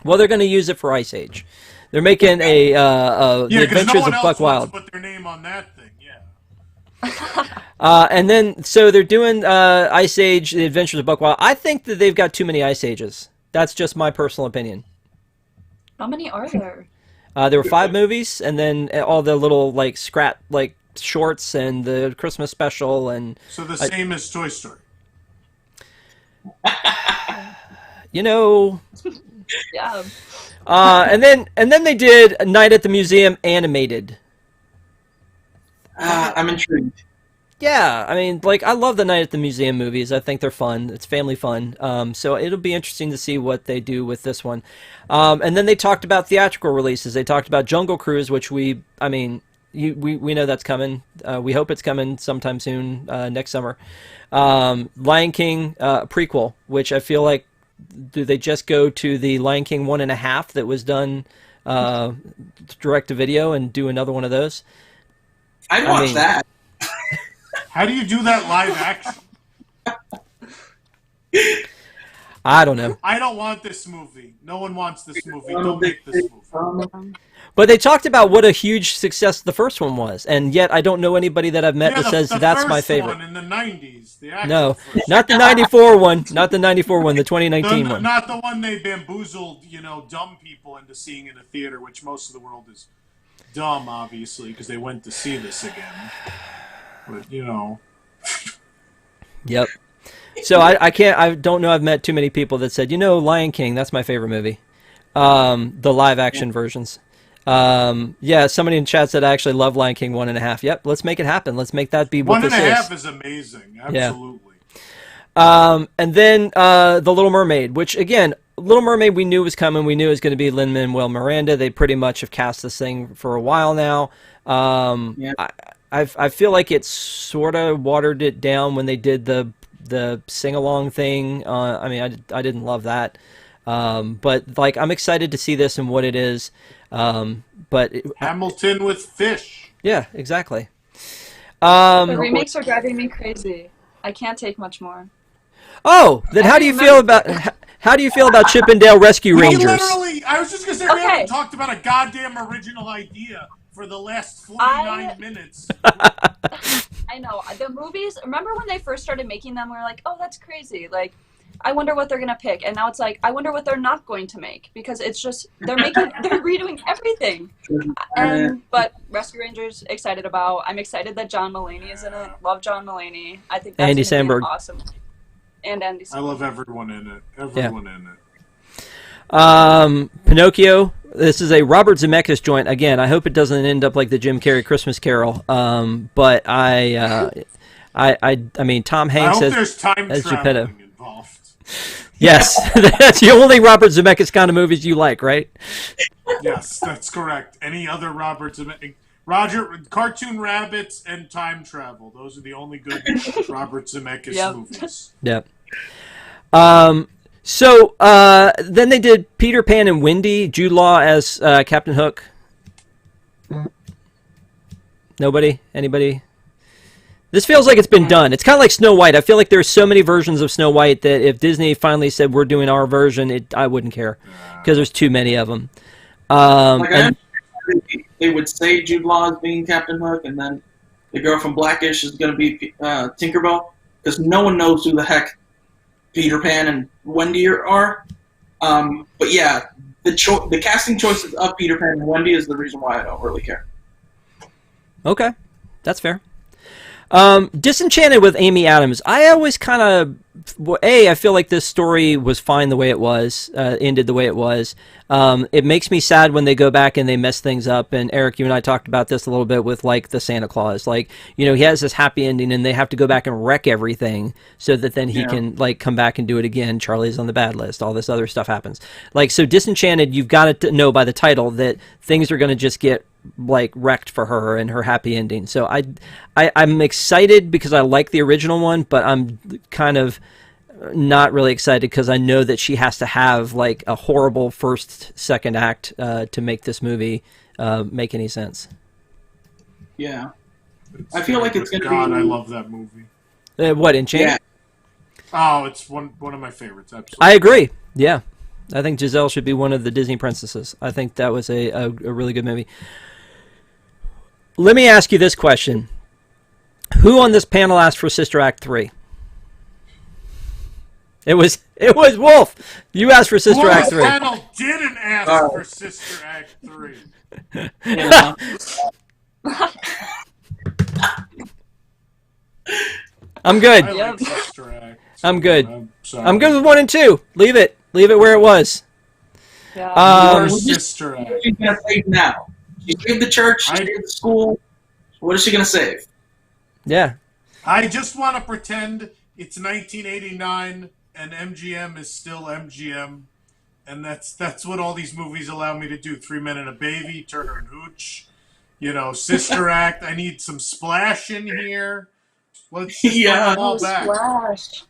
Well, they're going to use it for Ice Age. They're making the Adventures of Buck Wild. Put their name on that thing. Yeah. And then so they're doing Ice Age, the Adventures of Buck Wild. I think that they've got too many Ice Ages. That's just my personal opinion. How many are there? There were 5 movies, and then all the little shorts and the Christmas special, and So the same as Toy Story. Yeah. and then they did Night at the Museum animated. I'm intrigued. Yeah, I mean, I love the Night at the Museum movies. I think they're fun. It's family fun. So it'll be interesting to see what they do with this one. And then they talked about theatrical releases. They talked about Jungle Cruise, which we know that's coming. We hope it's coming sometime soon, next summer. Lion King prequel, which I feel like, do they just go to the Lion King 1.5 that was done direct to video and do another one of those? I'd watch that. How do you do that live action? I don't know. I don't want this movie. No one wants this movie. Don't make this movie. But they talked about what a huge success the first one was, and yet I don't know anybody that I've met that says that's my favorite. One in the 90s. The actual No, first not the 94 one. Not the 94 one. The 2019 one. Not the one they bamboozled, dumb people into seeing in a theater, which most of the world is dumb, obviously, because they went to see this again. But, Yep. So I don't know. I've met too many people that said, Lion King, that's my favorite movie. The live action versions. Yeah, somebody in chat said I actually love Lion King 1.5. Yep, let's make it happen. Let's make that be what this is. 1.5 is amazing. Absolutely. And then The Little Mermaid, which again, Little Mermaid we knew was coming. We knew it was going to be Lin-Manuel Miranda. They pretty much have cast this thing for a while now. Yeah. I feel like it sort of watered it down when they did the sing-along thing. I mean, I didn't love that. But like, I'm excited to see this and what it is. Hamilton with fish. Yeah, exactly. The remakes are driving me crazy. I can't take much more. Oh, then how do you feel about Chip 'n Dale Rescue Rangers? I was just gonna say, we haven't talked about a goddamn original idea for the last 49 minutes. I know. The movies, remember when they first started making them, we were like, oh, that's crazy. Like, I wonder what they're going to pick. And now it's like, I wonder what they're not going to make. Because it's just, they're redoing everything. But Rescue Rangers, excited about. I'm excited that John Mulaney is in it. Love John Mulaney. I think that's Andy Samberg. Awesome. And Andy Samberg. I love everyone in it. Everyone in it. Pinocchio. This is a Robert Zemeckis joint. Again, I hope it doesn't end up like the Jim Carrey Christmas Carol. But I mean, Tom Hanks there's time as traveling Geppetto. involved. Yes, that's the only Robert Zemeckis kind of movies you like, right? Yes, that's correct. Any other Robert Zemeckis? Cartoon Rabbits and time travel. Those are the only good Robert Zemeckis movies. Yep. So then they did Peter Pan and Wendy. Jude Law as Captain Hook. Nobody? Anybody? This feels like it's been done. It's kind of like Snow White. I feel like there's so many versions of Snow White that if Disney finally said we're doing our version, I wouldn't care because there's too many of them. They would say Jude Law as being Captain Hook, and then the girl from Blackish is going to be Tinkerbell, because no one knows who the heck Peter Pan and Wendy are. But yeah, the casting choices of Peter Pan and Wendy is the reason why I don't really care. Okay, that's fair. Disenchanted with Amy Adams. I always kind of, I feel like this story was fine the way it was, ended the way it was. It makes me sad when they go back and they mess things up. And Eric, you and I talked about this a little bit with like the Santa Claus. Like, you know, he has this happy ending and they have to go back and wreck everything so that then he can like come back and do it again. Charlie's on the bad list. All this other stuff happens. Like, so Disenchanted, you've got to know by the title that things are going to just get like wrecked for her and her happy ending. So I'm excited because I like the original one, but I'm kind of not really excited because I know that she has to have like a horrible second act to make this movie make any sense. Yeah, I feel like it's gonna God, be. I love that movie. What, Enchanted? Yeah. Oh, it's one of my favorites. Absolutely. I agree. Yeah, I think Giselle should be one of the Disney princesses. I think that was a really good movie. Let me ask you this question. Who on this panel asked for Sister Act 3? It was Wolf. You asked for Sister Act 3. The panel didn't ask for Sister Act 3. I'm good. I like Sister Act. I'm good. I'm good with 1 and 2. Leave it where it was. Yeah. Sister Act. What is she gonna save now? She saved the church. She saved the school. What is she gonna save? Yeah. I just want to pretend it's 1989 and MGM is still MGM, and that's what all these movies allow me to do. 3 Men and a Baby, Turner and Hooch, Sister Act. I need some splash in here. Let's just bring them all back. Splash.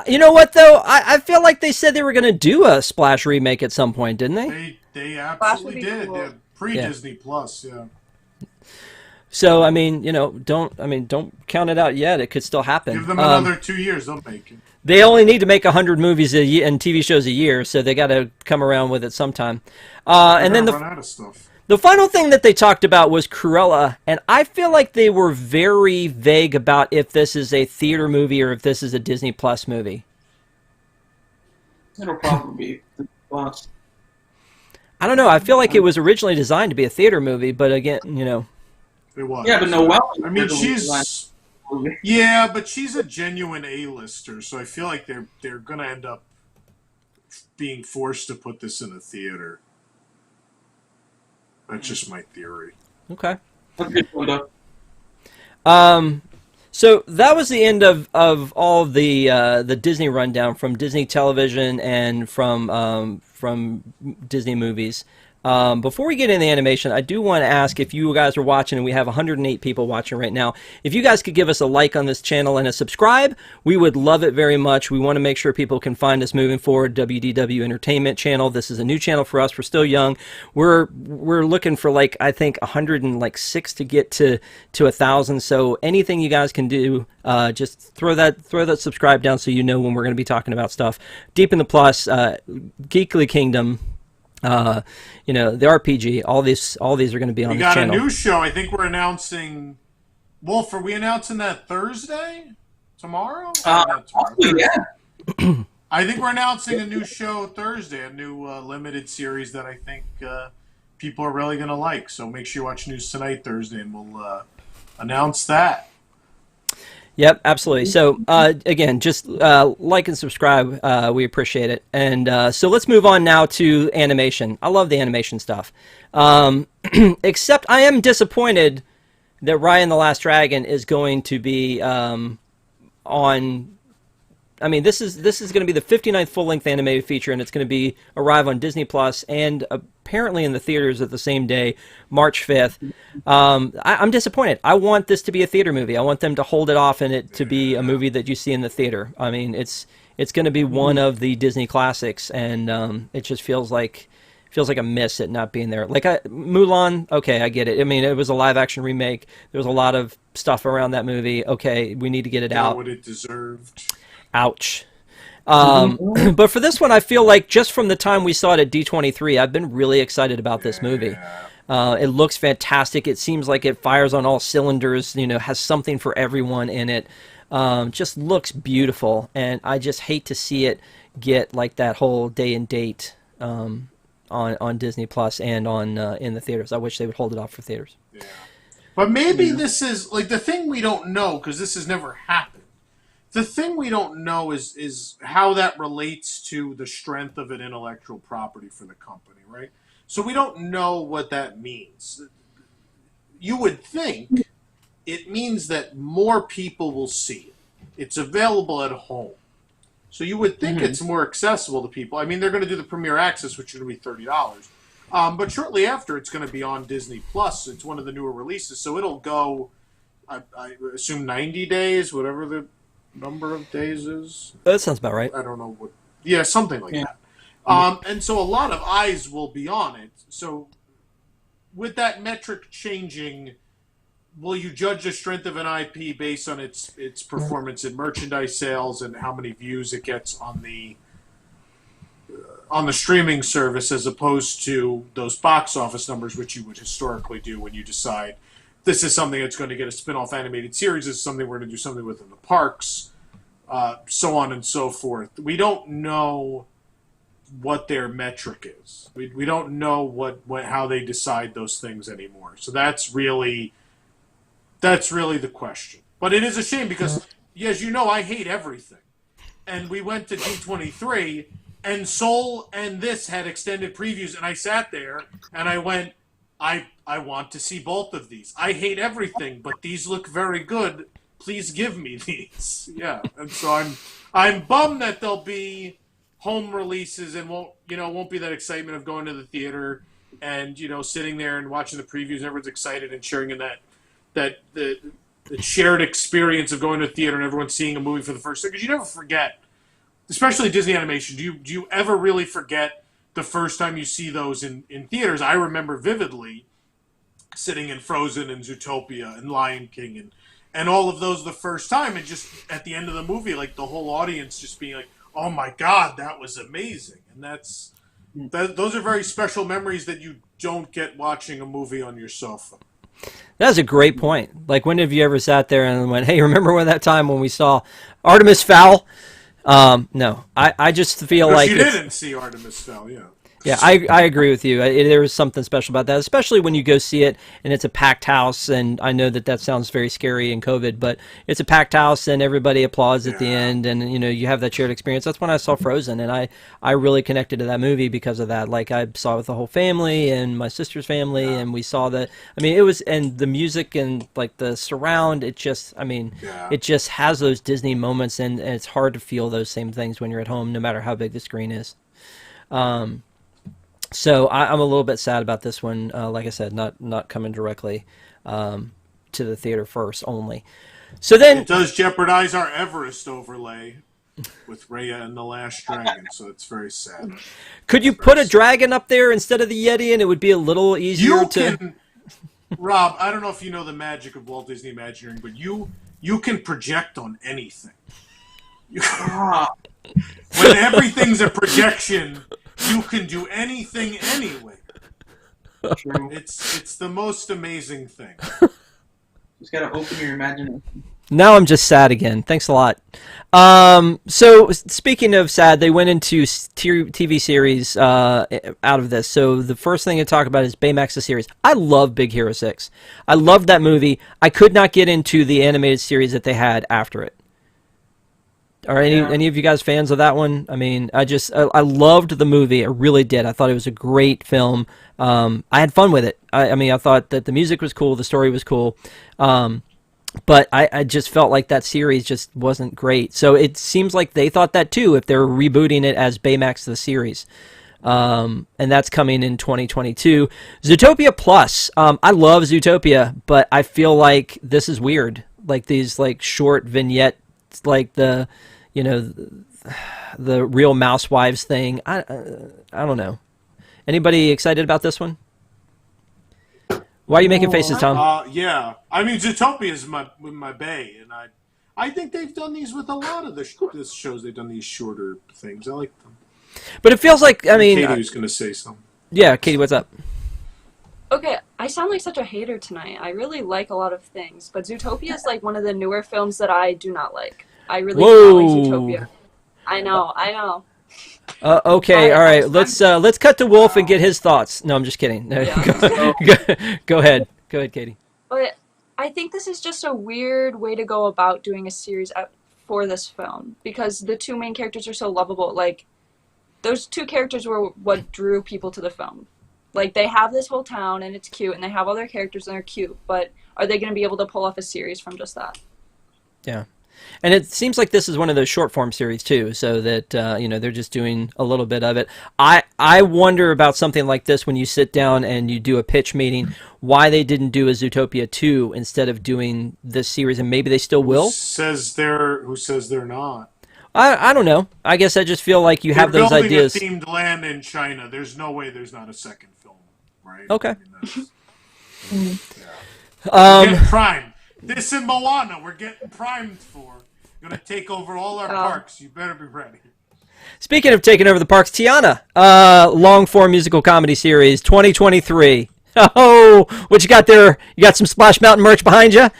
You know what though? I feel like they said they were going to do a Splash remake at some point, didn't they? They absolutely did. Cool. Yeah, pre-Disney Plus, yeah. So I mean, don't count it out yet. It could still happen. Give them another 2 years, they'll make it. They only need to make 100 movies a year and TV shows a year, so they got to come around with it sometime. And then run out of stuff. The final thing that they talked about was Cruella, and I feel like they were very vague about if this is a theater movie or if this is a Disney Plus movie. It'll probably be Plus. I don't know. I feel like it was originally designed to be a theater movie, but again, It was. Yeah, but Noelle. I mean, she's. Yeah, but she's a genuine A-lister, so I feel like they're gonna end up being forced to put this in a theater. That's just my theory. Okay. That's a good one, though. So that was the end of all of the Disney rundown from Disney Television and from Disney movies. Before we get into the animation, I do want to ask if you guys are watching, and we have 108 people watching right now, if you guys could give us a like on this channel and a subscribe, we would love it very much. We want to make sure people can find us moving forward. WDW Entertainment channel. This is a new channel for us. We're still young. We're looking for, like, I think 106 to get to 1,000. So anything you guys can do, just throw that subscribe down so you know when we're going to be talking about stuff. Deep in the Plus, Geekly Kingdom. The RPG, all these are going to be on this channel. We got a new show. I think we're announcing. Wolf, are we announcing that Thursday? Tomorrow? Yeah. I think we're announcing a new show Thursday, a new limited series that I think people are really going to like. So make sure you watch News Tonight Thursday, and we'll announce that. Yep, absolutely. So, again, just like and subscribe. We appreciate it. And so let's move on now to animation. I love the animation stuff. Except I am disappointed that Raya and the Last Dragon is going to be on... I mean, this is going to be the 59th full-length animated feature, and it's going to arrive on Disney Plus and apparently in the theaters at the same day, March 5th. I'm disappointed. I want this to be a theater movie. I want them to hold it off and it to be a movie that you see in the theater. I mean, it's going to be one of the Disney classics, and it just feels like a miss it not being there. Like Mulan, okay, I get it. I mean, it was a live-action remake. There was a lot of stuff around that movie. Okay, we need to get it out. What it deserved. Ouch. But for this one, I feel like just from the time we saw it at D23, I've been really excited about this movie. It looks fantastic. It seems like it fires on all cylinders, has something for everyone in it. Just looks beautiful, and I just hate to see it get like that whole day and date on Disney Plus and on in the theaters. I wish they would hold it off for theaters. Yeah. But maybe this is like the thing we don't know, because this has never happened. The thing we don't know is how that relates to the strength of an intellectual property for the company, right? So we don't know what that means. You would think it means that more people will see it. It's available at home. So you would think it's more accessible to people. I mean, they're going to do the Premier Access, which is going to be $30. But shortly after, it's going to be on Disney Plus. It's one of the newer releases. So it'll go, I assume, 90 days, whatever the number of days is. That sounds about right. I don't know what. Yeah, something like that. And so a lot of eyes will be on it. So with that metric changing, will you judge the strength of an IP based on its performance in merchandise sales and how many views it gets on the streaming service, as opposed to those box office numbers, which you would historically do when you decide this is something that's going to get a spin-off animated series, this is something we're going to do something with in the parks, so on and so forth. We don't know what their metric is. We don't know how they decide those things anymore. So that's really the question. But it is a shame because, as you know, I hate everything. And we went to D23, and Soul and this had extended previews, and I sat there and I went, I want to see both of these. I hate everything, but these look very good. Please give me these. Yeah, and so I'm bummed that there'll be home releases and won't be that excitement of going to the theater and sitting there and watching the previews. And everyone's excited and sharing in that the shared experience of going to the theater and everyone seeing a movie for the first time. Because you never forget, especially Disney animation. Do you ever really forget the first time you see those in theaters? I remember vividly sitting in Frozen and Zootopia and Lion King and all of those the first time, and just at the end of the movie, like the whole audience just being like, "Oh my God, that was amazing!" And those are very special memories that you don't get watching a movie on your sofa. That's a great point. Like, when have you ever sat there and went, "Hey, remember when that time when we saw Artemis Fowl?" No, I just feel like you didn't see Artemis Fowl, yeah. Yeah, I agree with you. There is something special about that, especially when you go see it and it's a packed house. And I know that sounds very scary in COVID, but it's a packed house and everybody applauds at the end, and you have that shared experience. That's when I saw Frozen, and I really connected to that movie because of that. Like, I saw it with the whole family and my sister's family, and we saw that. I mean, it was, and the music and like the surround. It just, it just has those Disney moments, and it's hard to feel those same things when you're at home, no matter how big the screen is. So I'm a little bit sad about this one. Like I said, not coming directly to the theater first only. So then it does jeopardize our Everest overlay with Raya and the Last Dragon, so it's very sad. Could you put a dragon up there instead of the Yeti, and it would be a little easier Rob, I don't know if you know the magic of Walt Disney Imagineering, but you can project on anything. When everything's a projection, you can do anything anyway. True. It's the most amazing thing. Just gotta open your imagination. Now I'm just sad again. Thanks a lot. So speaking of sad, they went into TV series out of this. So the first thing to talk about is Baymax the series. I love Big Hero 6. I loved that movie. I could not get into the animated series that they had after it. Are any of you guys fans of that one? I mean, I loved the movie. I really did. I thought it was a great film. I had fun with it. I thought that the music was cool, the story was cool, but I just felt like that series just wasn't great. So it seems like they thought that too, if they're rebooting it as Baymax the series. And that's coming in 2022. Zootopia Plus. I love Zootopia, but I feel like this is weird. Like these short vignettes, like the Real Mousewives thing. I don't know. Anybody excited about this one? Why are you making faces, Tom? Yeah. I mean, Zootopia is my bae, and I think they've done these with a lot of the shows. They've done these shorter things. I like them. But it feels like, Katie was going to say something. Yeah, Katie, what's up? Okay, I sound like such a hater tonight. I really like a lot of things, but Zootopia is like one of the newer films that I do not like. I really do not like Zootopia. I know. Okay, all right. Let's cut to Wolf and get his thoughts. No, I'm just kidding. No, Yeah. Go ahead, Katie. But I think this is just a weird way to go about doing a series for this film, because the two main characters are so lovable. Like, those two characters were what drew people to the film. Like, they have this whole town and it's cute, and they have all their characters and they're cute, but are they going to be able to pull off a series from just that? Yeah. And it seems like this is one of those short form series too, so that they're just doing a little bit of it. I wonder about something like this when you sit down and you do a pitch meeting, why they didn't do a Zootopia 2 instead of doing this series, and maybe they still will. Who says they're not? I don't know. I guess I just feel like you have those ideas. They're building a themed land in China. There's no way there's not a second film, right? Okay. We're getting primed. This and Moana, we're getting primed for. Gonna take over all our parks. You better be ready. Speaking of taking over the parks, Tiana, long-form musical comedy series, 2023. Oh, what you got there? You got some Splash Mountain merch behind you?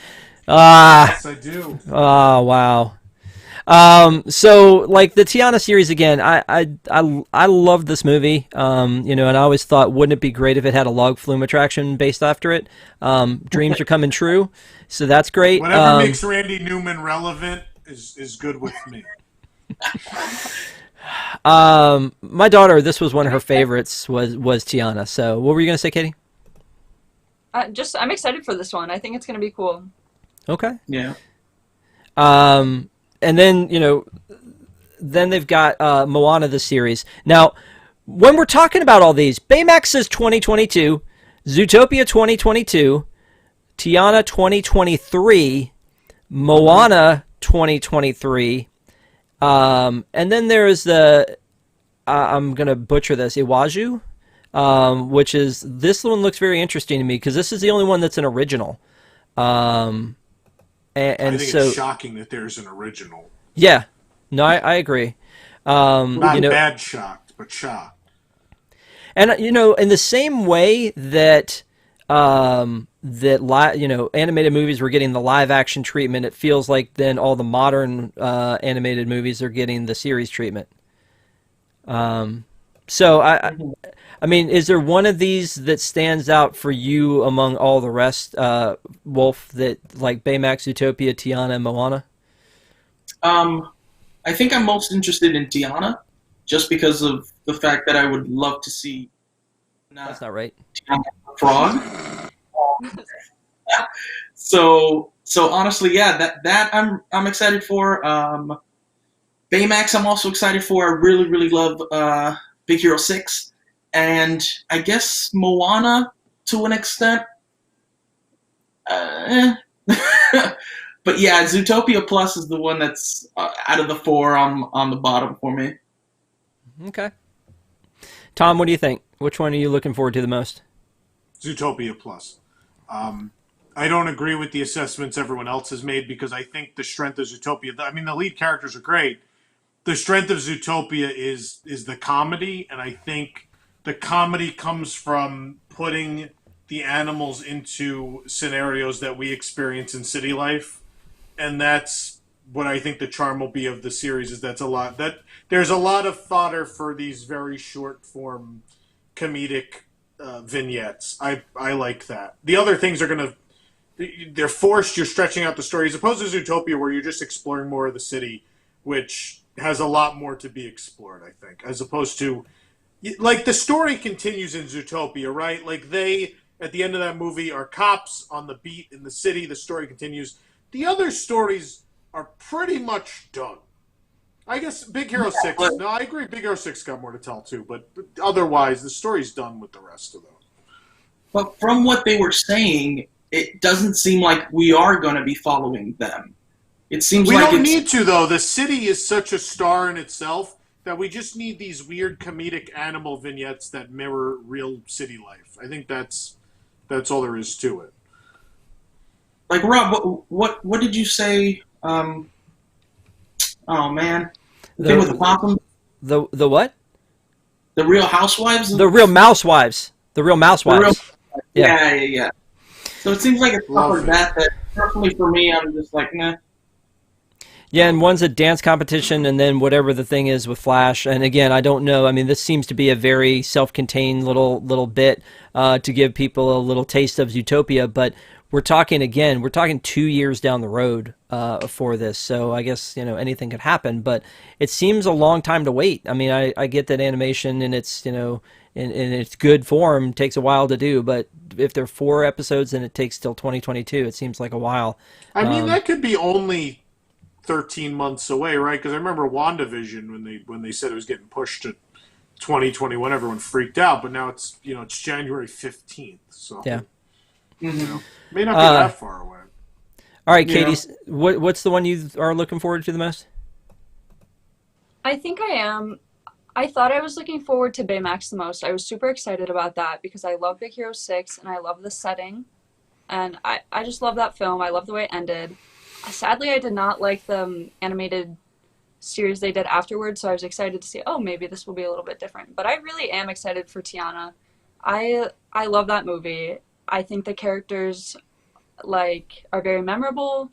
Yes, I do. Oh, wow. So like the Tiana series again, I love this movie. And I always thought, wouldn't it be great if it had a log flume attraction based after it? Dreams are coming true, so that's great. Whatever makes Randy Newman relevant is good with me. My daughter, this was one of her favorites, was Tiana. So what were you gonna say, Katie? I'm excited for this one. I think it's gonna be cool. Okay. Yeah. And then, then they've got Moana, the series. Now, when we're talking about all these, Baymax is 2022, Zootopia 2022, Tiana 2023, Moana 2023, and then there's the, I'm going to butcher this, Iwaju, which is, this one looks very interesting to me because this is the only one that's an original. And I think so it's shocking that there's an original. Yeah, no, I agree. Not bad shocked, but shocked. And in the same way that animated movies were getting the live action treatment, it feels like then all the modern animated movies are getting the series treatment. So I mean, is there one of these that stands out for you among all the rest, Wolf? That like Baymax, Zootopia, Tiana, and Moana? I think I'm most interested in Tiana, just because of the fact that I would love to see. That's not right. Tiana the frog. So honestly, yeah, that I'm excited for. Baymax, I'm also excited for. I really love Big Hero 6, and I guess Moana to an extent. But yeah, Zootopia Plus is the one that's out of the four on the bottom for me. Okay. Tom, what do you think? Which one are you looking forward to the most? Zootopia Plus. I don't agree with the assessments everyone else has made because I think the strength of Zootopia. I mean, the lead characters are great. The strength of Zootopia is the comedy, and I think the comedy comes from putting the animals into scenarios that we experience in city life, and that's what I think the charm will be of the series. Is there's a lot of fodder for these very short form comedic vignettes. I like that. The other things they're forced. You're stretching out the story as opposed to Zootopia, where you're just exploring more of the city, which has a lot more to be explored, I think, as opposed to, like, the story continues in Zootopia, right? Like, they, at the end of that movie, are cops on the beat in the city. The story continues. The other stories are pretty much done. I guess Big Hero 6, no, I agree, Big Hero 6 got more to tell, too, but otherwise, the story's done with the rest of them. But from what they were saying, it doesn't seem like we are going to be following them. It seems we like don't need to, though. The city is such a star in itself that we just need these weird comedic animal vignettes that mirror real city life. I think that's all there is to it. Like, Rob, what did you say? Oh man, the thing with the possum. The what? The Real Housewives. The Real Mousewives. The Real Mousewives. Yeah. So it seems like it's stuff like that personally for me, I'm just like, nah. Yeah, and one's a dance competition, and then whatever the thing is with Flash. And again, I don't know. I mean, this seems to be a very self-contained little bit to give people a little taste of Zootopia. But we're talking 2 years down the road for this. So I guess anything could happen. But it seems a long time to wait. I mean, I get that animation and it's in its good form takes a while to do. But if there are 4 episodes and it takes till 2022, it seems like a while. I mean, that could be only 13 months away, right? Because I remember WandaVision when they said it was getting pushed to 2021, everyone freaked out. But now it's it's January 15th, so yeah, may not be that far away. All right, Katie, what's the one you are looking forward to the most? I think I am. I thought I was looking forward to Baymax the most. I was super excited about that because I love Big Hero 6 and I love the setting, and I just love that film. I love the way it ended. Sadly, I did not like the animated series they did afterwards, so I was excited to see, maybe this will be a little bit different. But I really am excited for Tiana. I love that movie. I think the characters are very memorable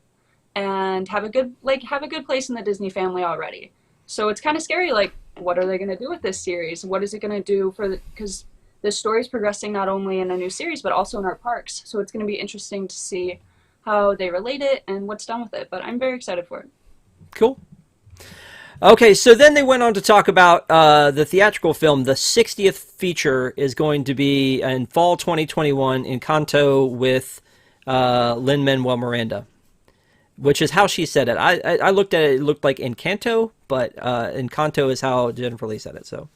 and have a good place in the Disney family already. So it's kind of scary, what are they going to do with this series? What is it going to do because the story's progressing not only in a new series but also in our parks. So it's going to be interesting to see how they relate it and what's done with it, but I'm very excited for it. Cool. Okay, so then they went on to talk about the theatrical film. The 60th feature is going to be in fall 2021 in Encanto with Lin-Manuel Miranda, which is how she said it. I looked at it; it looked like Encanto, but Encanto is how Jennifer Lee said it. So,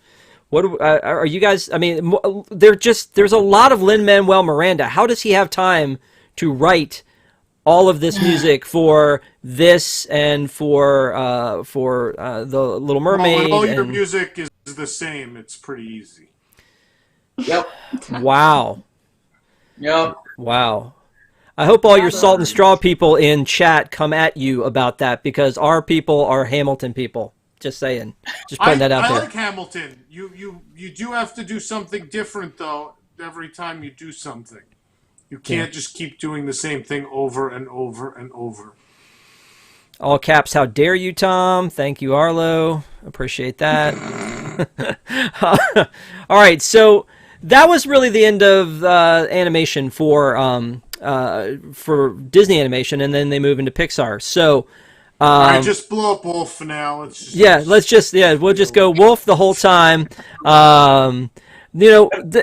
what are you guys? I mean, there's a lot of Lin-Manuel Miranda. How does he have time to write all of this music for this and for the Little Mermaid? Well, when all your music is the same, it's pretty easy. Yep. Wow. Yep. Wow. I hope all your Salt and Straw people in chat come at you about that, because our people are Hamilton people. Just saying. Just putting that out there. I like Hamilton. You do have to do something different, though, every time you do something. You can't just keep doing the same thing over and over and over. All caps, how dare you, Tom? Thank you, Arlo. Appreciate that. All right, so that was really the end of animation for Disney animation, and then they move into Pixar. So, All right, just blow up Wolf for now. we'll just go Wolf the whole time.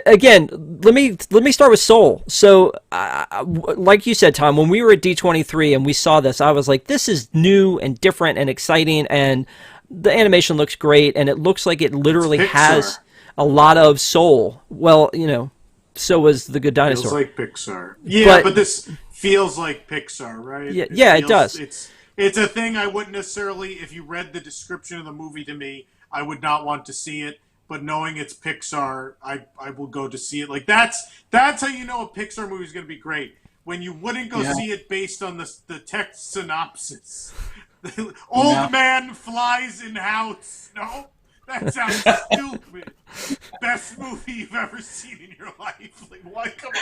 Again, let me start with Soul. So, like you said, Tom, when we were at D23 and we saw this, I was like, this is new and different and exciting, and the animation looks great, and it looks like it literally has a lot of soul. Well, so was The Good Dinosaur. Feels like Pixar. Yeah, but this feels like Pixar, right? Yeah, it does. It's a thing I wouldn't necessarily, if you read the description of the movie to me, I would not want to see it. But knowing it's Pixar, I will go to see it. Like that's how you know a Pixar movie is going to be great. When you wouldn't go see it based on the text synopsis. Old man flies in house. No, that sounds stupid. Best movie you've ever seen in your life. Like, what? Come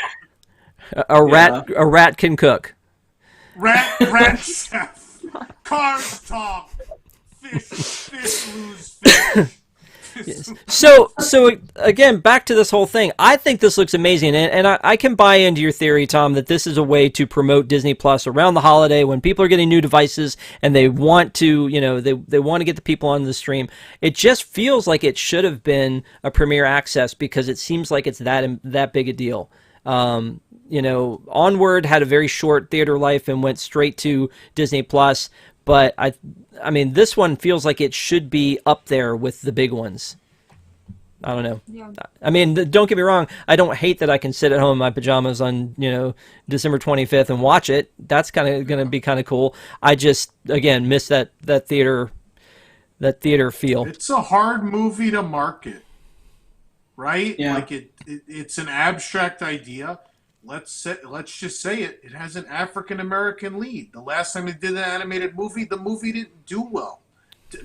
on. A rat can cook. Rat chef. Cars talk. Fish lose fish. Yes. So again, back to this whole thing. I think this looks amazing, and I can buy into your theory, Tom, that this is a way to promote Disney Plus around the holiday when people are getting new devices and they want to, they want to get the people on the stream. It just feels like it should have been a premiere access because it seems like it's that big a deal. Onward had a very short theater life and went straight to Disney Plus. But I mean, this one feels like it should be up there with the big ones. I don't know. Yeah. I mean, don't get me wrong. I don't hate that I can sit at home in my pajamas on December 25th and watch it. That's kind of going to be kind of cool. I just miss that theater feel. It's a hard movie to market, right? Yeah. Like it's an abstract idea. Let's just say it. It has an African American lead. The last time they did an animated movie, the movie didn't do well.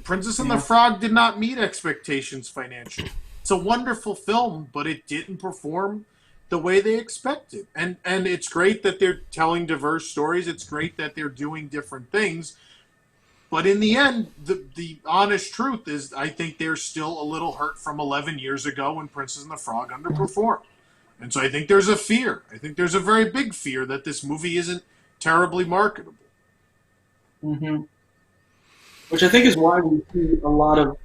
Princess and the Frog did not meet expectations financially. It's a wonderful film, but it didn't perform the way they expected. And it's great that they're telling diverse stories. It's great that they're doing different things. But in the end, the honest truth is I think they're still a little hurt from 11 years ago when Princess and the Frog underperformed. And so I think there's a fear. I think there's a very big fear that this movie isn't terribly marketable. Mm-hmm. Which I think is why we see a lot of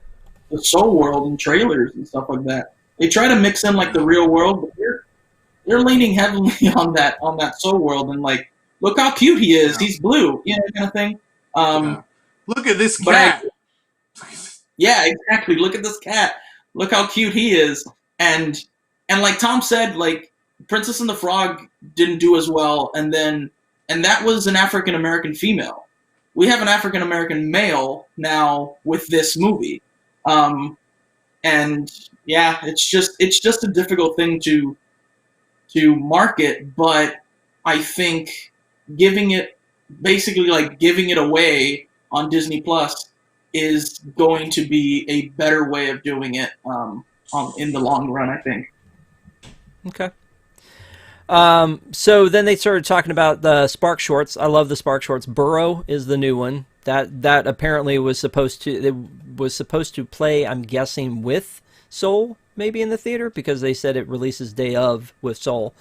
the Soul World in trailers and stuff like that. They try to mix in like the real world, but they're leaning heavily on that Soul World and like, look how cute he is. Yeah. He's blue, kind of thing. Look at this cat. Yeah, exactly. Look at this cat. Look how cute he is. And like Tom said, like Princess and the Frog didn't do as well, and that was an African American female. We have an African American male now with this movie, and yeah, it's just a difficult thing to market. But I think giving it away on Disney Plus is going to be a better way of doing it in the long run, I think. Okay. So then they started talking about the Spark Shorts. I love the Spark Shorts. Burrow is the new one. That apparently was supposed to play, I'm guessing, with Soul maybe in the theater because they said it releases day of with Soul.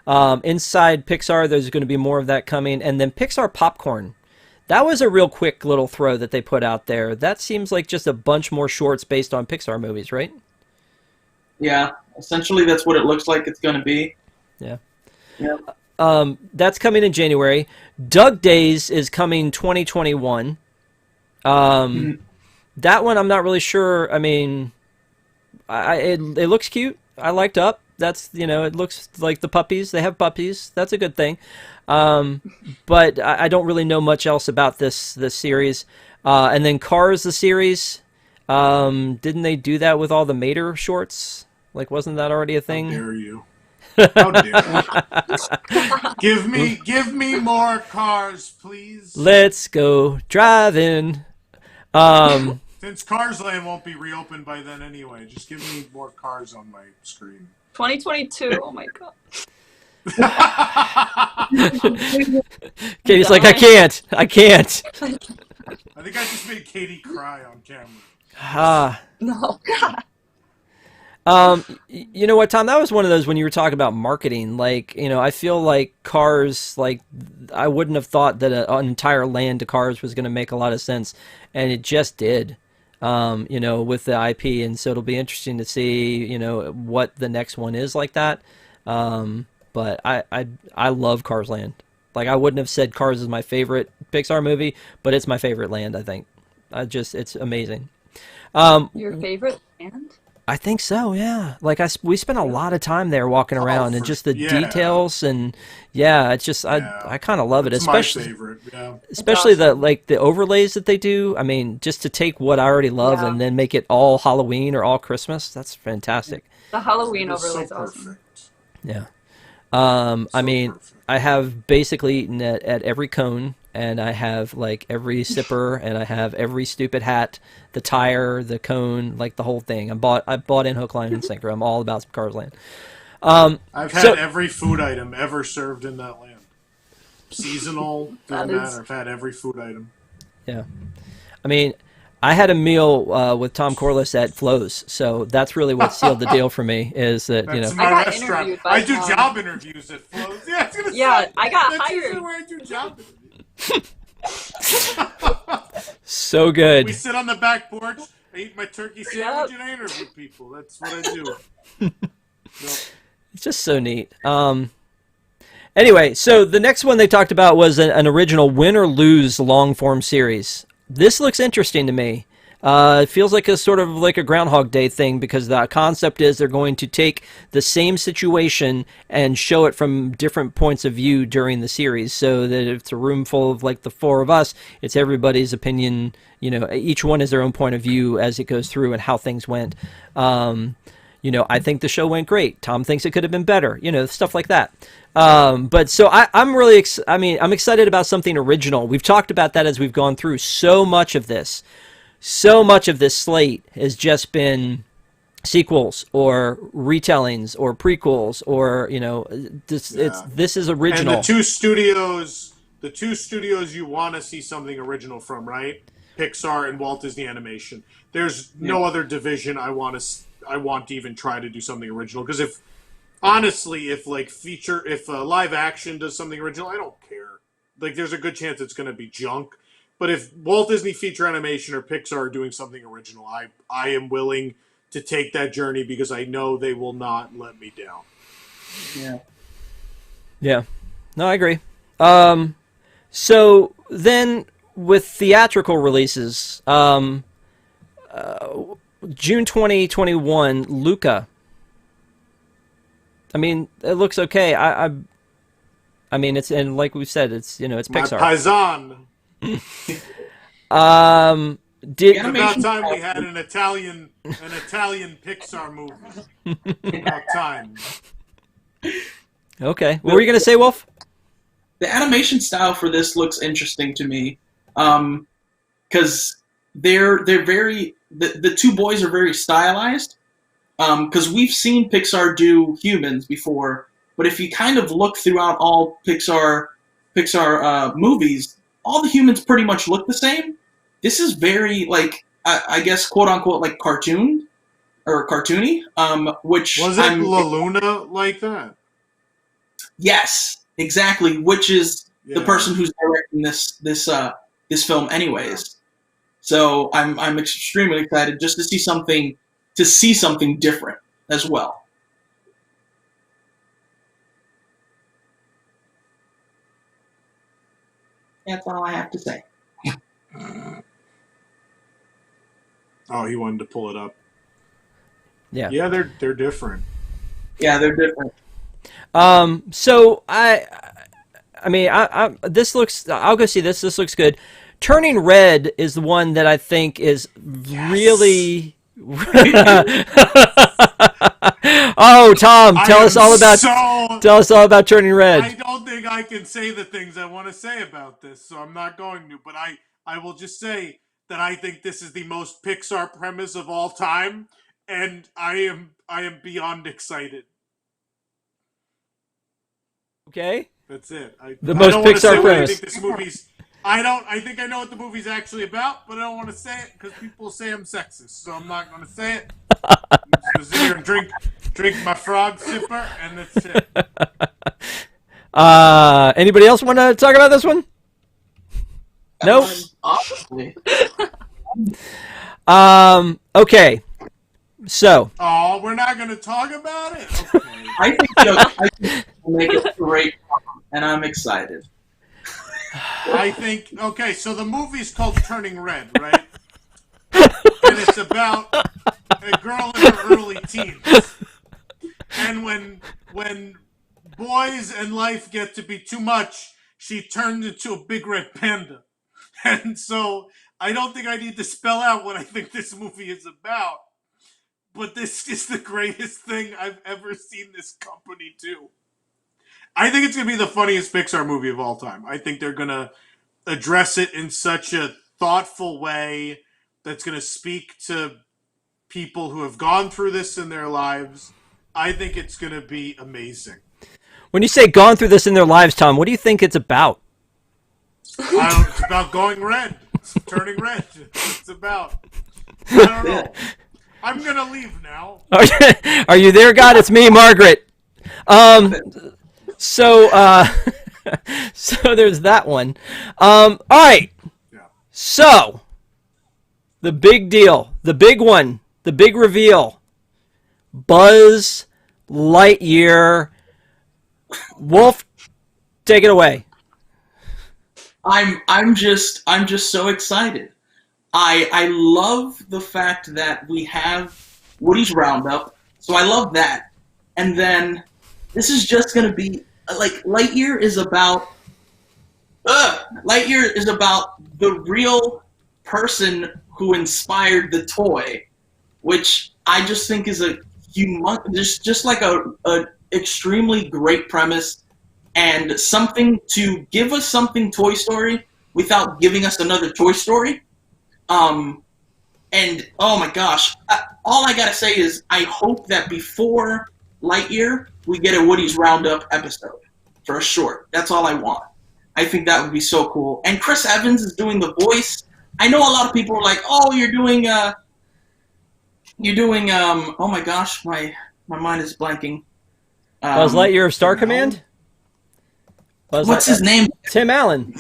Inside Pixar, there's going to be more of that coming, and then Pixar Popcorn. That was a real quick little throw that they put out there. That seems like just a bunch more shorts based on Pixar movies, right? Yeah, essentially that's what it looks like it's going to be. Yeah. Yeah. That's coming in January. Doug Days is coming 2021. That one I'm not really sure. I mean, it looks cute. I liked Up. That's, it looks like the puppies. They have puppies. That's a good thing. But I don't really know much else about this series. And then Cars, the series. Didn't they do that with all the Mater shorts? Like, wasn't that already a thing? How dare you? How dare you? Give me more Cars, please. Let's go driving. Since Cars Land won't be reopened by then anyway, just give me more cars on my screen. 2022. Oh my god. Katie's like, I can't. I think I just made Katie cry on camera. Ah. No, God. You know what, Tom? That was one of those when you were talking about marketing. Like, I feel like Cars, like, I wouldn't have thought that an entire land to Cars was going to make a lot of sense, and it just did. With the IP, and so it'll be interesting to see, what the next one is like that. But I love Cars Land. Like, I wouldn't have said Cars is my favorite Pixar movie, but it's my favorite land. I think, it's amazing. Your favorite band? I think so, yeah. Like we spent a lot of time there walking around, and just the details, and it's just I kind of love it, It's especially my favorite. Yeah. especially the overlays that they do. I mean, just to take what I already love and then make it all Halloween or all Christmas. That's fantastic. The Halloween It's overlay is so awesome. perfect. Yeah. So I mean, perfect. I have basically eaten at every cone, and I have like every sipper, and I have every stupid hat, the tire, the cone, like the whole thing. I bought in hook, line, and sinker. I'm all about some Cars Land. I've had So every food item ever served in that land. Seasonal, doesn't That is- matter. I've had every food item. yeah, I mean, I had a meal with Tom Corliss at Flo's, so that's really what sealed the deal for me. Is that That's I my got restaurant. interviewed by I do Tom. job interviews at Flo's. Yeah, I was gonna Yeah, say. I got That's hired. usually where I do job interviews. so We good. sit on the back porch. I eat my turkey sandwich Yep. and I interview people. That's what I do. Yep. It's just so neat. Anyway, so the next one they talked about was an original Win or Lose long form series. This looks interesting to me. It feels like a sort of like a Groundhog Day thing, because the concept is they're going to take the same situation and show it from different points of view during the series, so that if it's a room full of like the four of us, it's everybody's opinion. Each one has their own point of view as it goes through and how things went. I think the show went great. Tom thinks it could have been better. Stuff like that. But so I'm really, I'm excited about something original. We've talked about that as we've gone through. So much of this slate has just been sequels or retellings or prequels, or this is original. And the two studios you want to see something original from, right? Pixar and Walt Disney Animation. There's no other division I want to even try to do something original, because if live action does something original, I don't care. Like, there's a good chance it's going to be junk. But if Walt Disney Feature Animation or Pixar are doing something original, I am willing to take that journey, because I know they will not let me down. Yeah. Yeah. No, I agree. So then with theatrical releases, June 2021, Luca. I mean, it looks okay. I mean, and like we said, it's My Pixar. paisan. Did It's about time we had an Italian Pixar movie. About time. Okay. What were you gonna say, Wolf? The animation style for this looks interesting to me, because they're very the two boys are very stylized. Because we've seen Pixar do humans before, but if you kind of look throughout all Pixar movies, all the humans pretty much look the same. This is very, like, I guess, quote unquote, like cartoon or cartoony. Which Was it La Luna like that? Yes, exactly. Which is the Yeah. person who's directing this film, anyways. So I'm extremely excited just to see something different as well. That's all I have to say. Oh, he wanted to pull it up. Yeah. Yeah, they're different. Yeah, they're different. So I mean, this looks. I'll go see this. This looks good. Turning Red is the one that I think is really. Oh, Tom, tell us all about Turning Red. I don't think I can say the things I want to say about this, so I'm not going to. But I will just say that I think this is the most Pixar premise of all time, and I am beyond excited. Okay. That's it. The I most don't want to Pixar say what I premise. think this movie's. I think I know what the movie's actually about, but I don't want to say it because people say I'm sexist, so I'm not going to say it. I'm just going to sit here and drink my frog sipper, and that's it. Anybody else want to talk about this one? Nope. Obviously. Okay. So. Oh, we're not going to talk about it? Okay. I think we'll make it great, and I'm excited. I think, okay, so the movie's called Turning Red, right? And it's about a girl in her early teens. And when boys and life get to be too much, she turned into a big red panda. And so I don't think I need to spell out what I think this movie is about. But this is the greatest thing I've ever seen this company do. I think it's going to be the funniest Pixar movie of all time. I think they're going to address it in such a thoughtful way that's going to speak to people who have gone through this in their lives. I think it's going to be amazing. When you say gone through this in their lives, Tom, what do you think it's about? It's about going red. It's turning red. It's about... I don't know. I'm going to leave now. Are you there, God? It's me, Margaret. So there's that one. All right. Yeah. So, the big deal, the big one, the big reveal. Buzz Lightyear. Wolf, take it away. I'm just so excited. I love the fact that we have Woody's Roundup, so I love that. And then this is just gonna be like Lightyear is about the real person who inspired the toy, which I just think is a just like a extremely great premise and something to give us something Toy Story without giving us another Toy Story. And oh my gosh, all I gotta say is I hope that before Lightyear we get a Woody's Roundup episode for a short. That's all I want. I think that would be so cool. And Chris Evans is doing the voice. I know a lot of people are like, "Oh, you're doing oh my gosh, my mind is blanking." Buzz Lightyear of Star Command? What's his name? Tim Allen.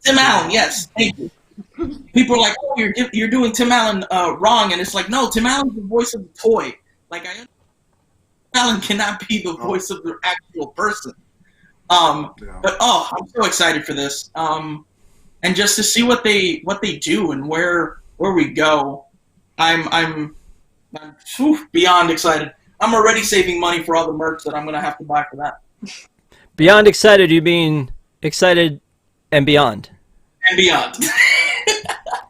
Tim Allen, yes. Thank you. People are like, "Oh, you're doing Tim Allen wrong," and it's like, no, Tim Allen's the voice of the toy. Like, Tim Allen cannot be the voice of the actual person. But I'm so excited for this. And just to see what they do and where we go, I'm beyond excited. I'm already saving money for all the merch that I'm gonna have to buy for that. Beyond excited, you mean excited and beyond? And beyond.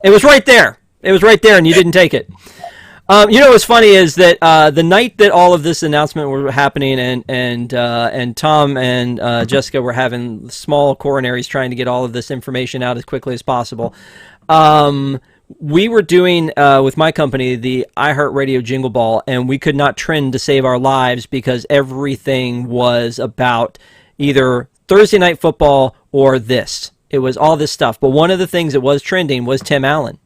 It was right there. It was right there, and you didn't take it. You know what's funny is that the night that all of this announcement were happening, and Tom and Jessica were having small coronaries trying to get all of this information out as quickly as possible. We were doing with my company the iHeartRadio Jingle Ball, and we could not trend to save our lives because everything was about either Thursday Night Football or this. It was all this stuff. But one of the things that was trending was Tim Allen.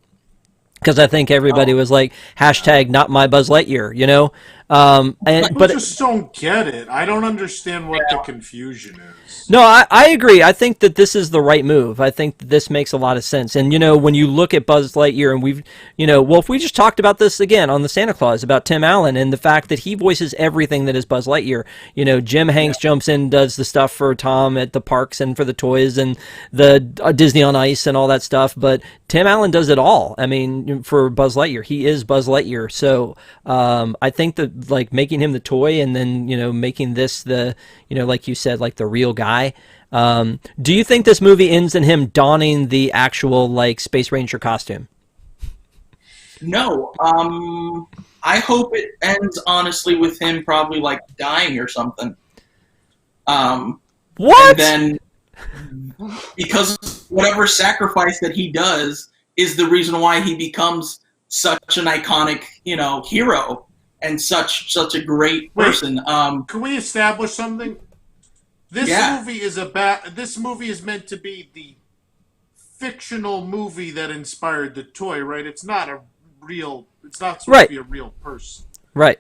Because I think everybody was like, hashtag not my Buzz Lightyear, you know? But I just don't get it. I don't understand what the confusion is. No, I agree. I think that this is the right move. I think that this makes a lot of sense. And, you know, when you look at Buzz Lightyear, and we've, you know, Wolf, we just talked about this again on the Santa Claus, about Tim Allen and the fact that he voices everything that is Buzz Lightyear. You know, Jim Hanks jumps in and does the stuff for Tom at the parks and for the toys and the Disney on Ice and all that stuff. But Tim Allen does it all. I mean, for Buzz Lightyear, he is Buzz Lightyear. So I think that, like, making him the toy and then, you know, making this the, you know, like you said, like the real guy. Do you think this movie ends in him donning the actual, like, Space Ranger costume? No. I hope it ends, honestly, with him probably, like, dying or something. What? And then, because whatever sacrifice that he does is the reason why he becomes such an iconic, you know, hero and such a great person. Can we establish something? This movie is meant to be the fictional movie that inspired the toy, right? It's not a real. It's not supposed Right. to be a real person. Right.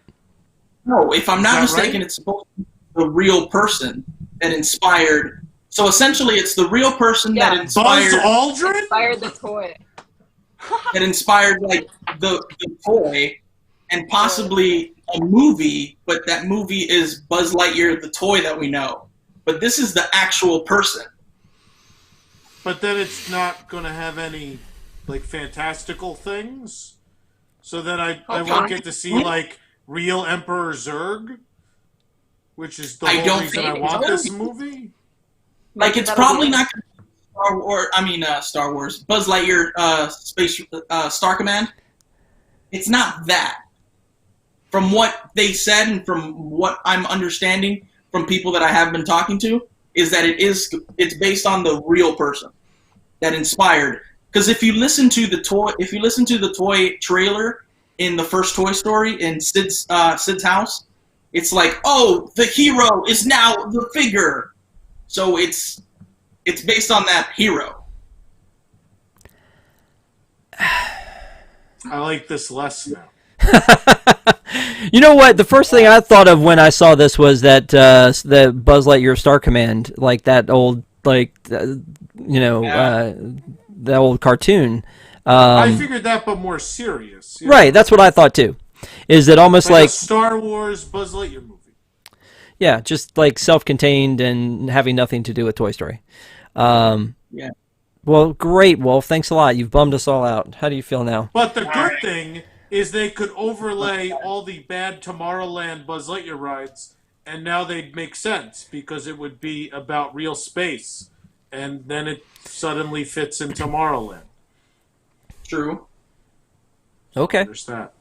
No, if I'm Is not that mistaken, right? it's supposed to be the real person that inspired. So essentially, it's the real person that Yeah. inspired. Buzz Aldrin. Inspired the toy. That inspired like the toy, and possibly a movie. But that movie is Buzz Lightyear, the toy that we know. But this is the actual person. But then it's not going to have any like fantastical things. So then I won't get to see like real Emperor Zurg, which is the I whole don't reason I think want so. this movie. Like it's That'll probably be- not Star Wars. Buzz Lightyear, Space Star Command. It's not that. From what they said and from what I'm understanding from people that I have been talking to, is that it's based on the real person that inspired. Because if you listen to the toy trailer in the first Toy Story in Sid's house, it's like, oh, the hero is now the figure. So it's based on that hero. I like this less now. You know what? The first thing I thought of when I saw this was that the Buzz Lightyear Star Command, like that old, that old cartoon. I figured that, but more serious. you know? Right. That's what I thought too. Is it almost Like like a Star Wars Buzz Lightyear movie. yeah, just like self-contained and having nothing to do with Toy Story. Yeah. Well, great, Wolf. Thanks a lot. You've bummed us all out. How do you feel now? But the good thing is they could overlay all the bad Tomorrowland Buzz Lightyear rides, and now they'd make sense because it would be about real space, and then it suddenly fits in Tomorrowland. True. Okay. There's that.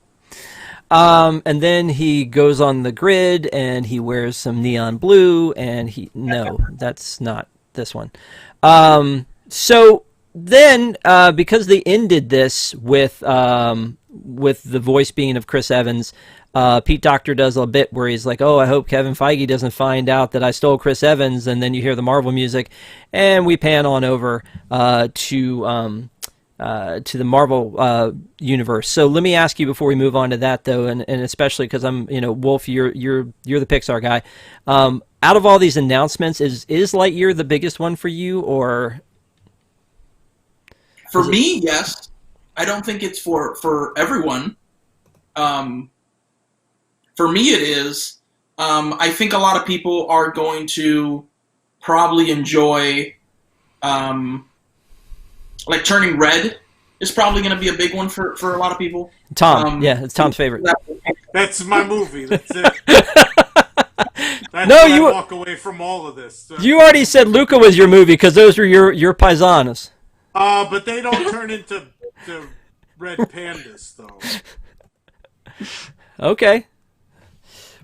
And then he goes on the grid and he wears some neon blue and no, that's not this one. So then, because they ended this with the voice being of Chris Evans, Pete Docter does a bit where he's like, oh, I hope Kevin Feige doesn't find out that I stole Chris Evans. And then you hear the Marvel music and we pan on over, to the Marvel universe. So let me ask you before we move on to that, though, and especially because I'm, Wolf, you're the Pixar guy. Out of all these announcements, is Lightyear the biggest one for you, or? For me, yes. I don't think it's for everyone. For me, it is. I think a lot of people are going to probably enjoy. Like Turning Red is probably going to be a big one for a lot of people. Tom, yeah, it's Tom's favorite. That's my movie. That's it. That's No, what you- I walk away from all of this. You already said Luca was your movie because those were your paisanos. But they don't turn into red pandas, though. Okay.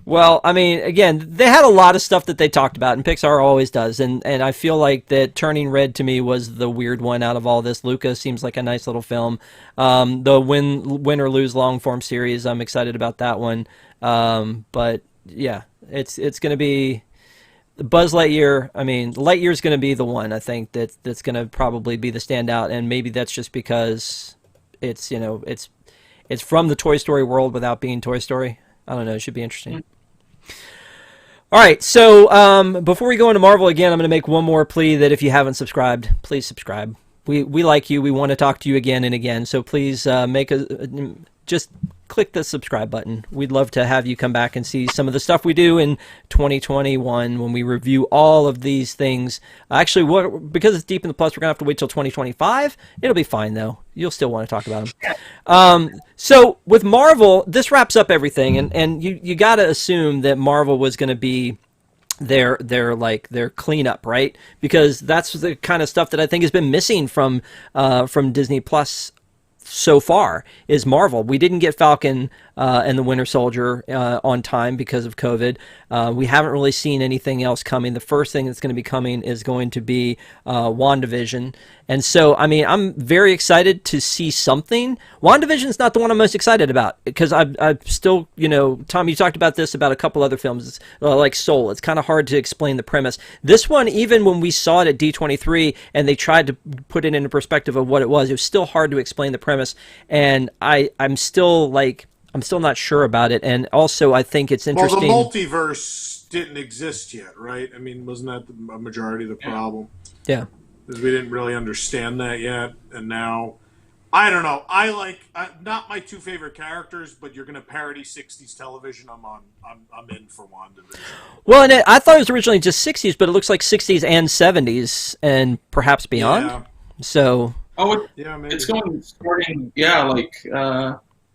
Well, I mean, again, they had a lot of stuff that they talked about, and Pixar always does, and I feel like that Turning Red to me was the weird one out of all this. Luca seems like a nice little film. The Win or Lose long form series, I'm excited about that one. But yeah, it's going to be Buzz Lightyear. I mean, Lightyear's going to be the one I think that's going to probably be the standout, and maybe that's just because it's it's from the Toy Story world without being Toy Story. I don't know. It should be interesting. All right, so before we go into Marvel again, I'm going to make one more plea that if you haven't subscribed, please subscribe. We like you. We want to talk to you again and again. So please just click the subscribe button. We'd love to have you come back and see some of the stuff we do in 2021 when we review all of these things. Actually, because it's deep in the plus, we're going to have to wait till 2025. It'll be fine, though. You'll still want to talk about them. So with Marvel, this wraps up everything, and you got to assume that Marvel was going to be their cleanup, right? Because that's the kind of stuff that I think has been missing from Disney Plus so far is Marvel. We didn't get Falcon and the Winter Soldier on time because of COVID. We haven't really seen anything else coming. The first thing that's going to be coming is going to be WandaVision. And so, I mean, I'm very excited to see something. WandaVision's not the one I'm most excited about because I'm still, you know, Tom, you talked about this about a couple other films like Soul. It's kind of hard to explain the premise. This one, even when we saw it at D23 and they tried to put it into perspective of what it was still hard to explain the premise. And I'm still not sure about it. And also, I think it's interesting. Well, the multiverse didn't exist yet, right? I mean, wasn't that a majority of the problem? Yeah. Because we didn't really understand that yet, and now, I don't know. I like not my two favorite characters, but you're gonna parody '60s television. I'm in for WandaVision. Well, and I thought it was originally just '60s, but it looks like '60s and '70s, and perhaps beyond. Yeah. So. Oh, maybe. It's starting. Yeah, like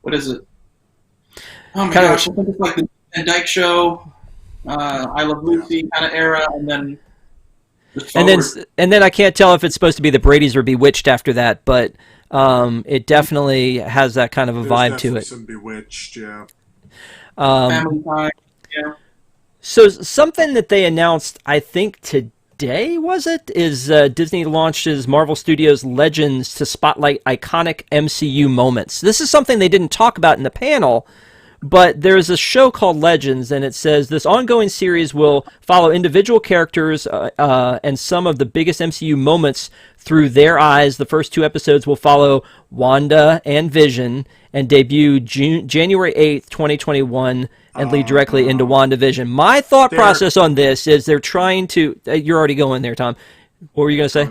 what is it? Oh my Kinda gosh, I think it's like the Van Dyke Show, I Love Lucy kind of era, and then. And then I can't tell if it's supposed to be the Brady's or Bewitched after that, but it definitely has that kind of a vibe to it. Some Bewitched, yeah. Family Time, yeah. So something that they announced, I think today is Disney launches Marvel Studios Legends to spotlight iconic MCU moments. This is something they didn't talk about in the panel. But there's a show called Legends, and it says this ongoing series will follow individual characters and some of the biggest MCU moments through their eyes. The first 2 episodes will follow Wanda and Vision and debut January 8th, 2021, and lead directly into WandaVision. My thought process on this is they're trying to... you're already going there, Tom. What were you going to say?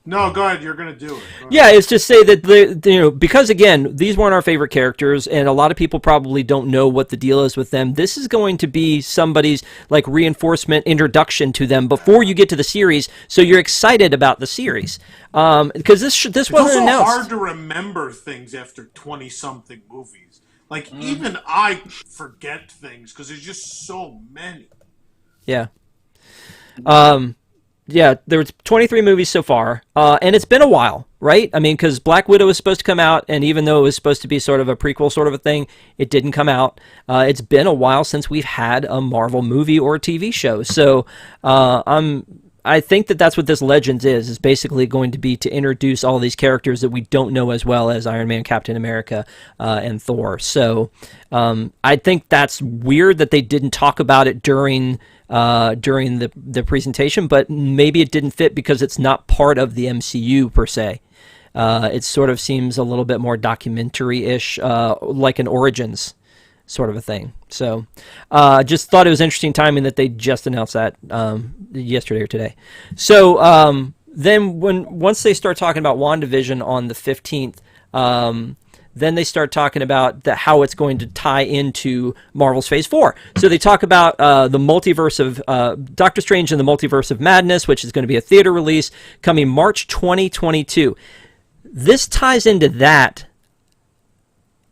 No, go ahead. You're going to do it. Yeah, it's just say that because again, these weren't our favorite characters, and a lot of people probably don't know what the deal is with them. This is going to be somebody's like reinforcement introduction to them before you get to the series, so you're excited about the series. Because this wasn't announced. It's hard to remember things after 20-something movies. Like even I forget things because there's just so many. Yeah. Yeah, there was 23 movies so far, and it's been a while, right? I mean, because Black Widow was supposed to come out, and even though it was supposed to be sort of a prequel sort of a thing, it didn't come out. It's been a while since we've had a Marvel movie or TV show, so I think that that's what this Legends is basically going to be to introduce all these characters that we don't know as well as Iron Man, Captain America, and Thor. So I think that's weird that they didn't talk about it during the presentation, but maybe it didn't fit because it's not part of the MCU per se. It sort of seems a little bit more documentary-ish, like an Origins sort of a thing. So just thought it was interesting timing that they just announced that yesterday or today. So then once they start talking about WandaVision on the 15th, then they start talking about how it's going to tie into Marvel's Phase 4. So they talk about the multiverse of Doctor Strange and the Multiverse of Madness, which is going to be a theater release coming March 2022. This ties into that,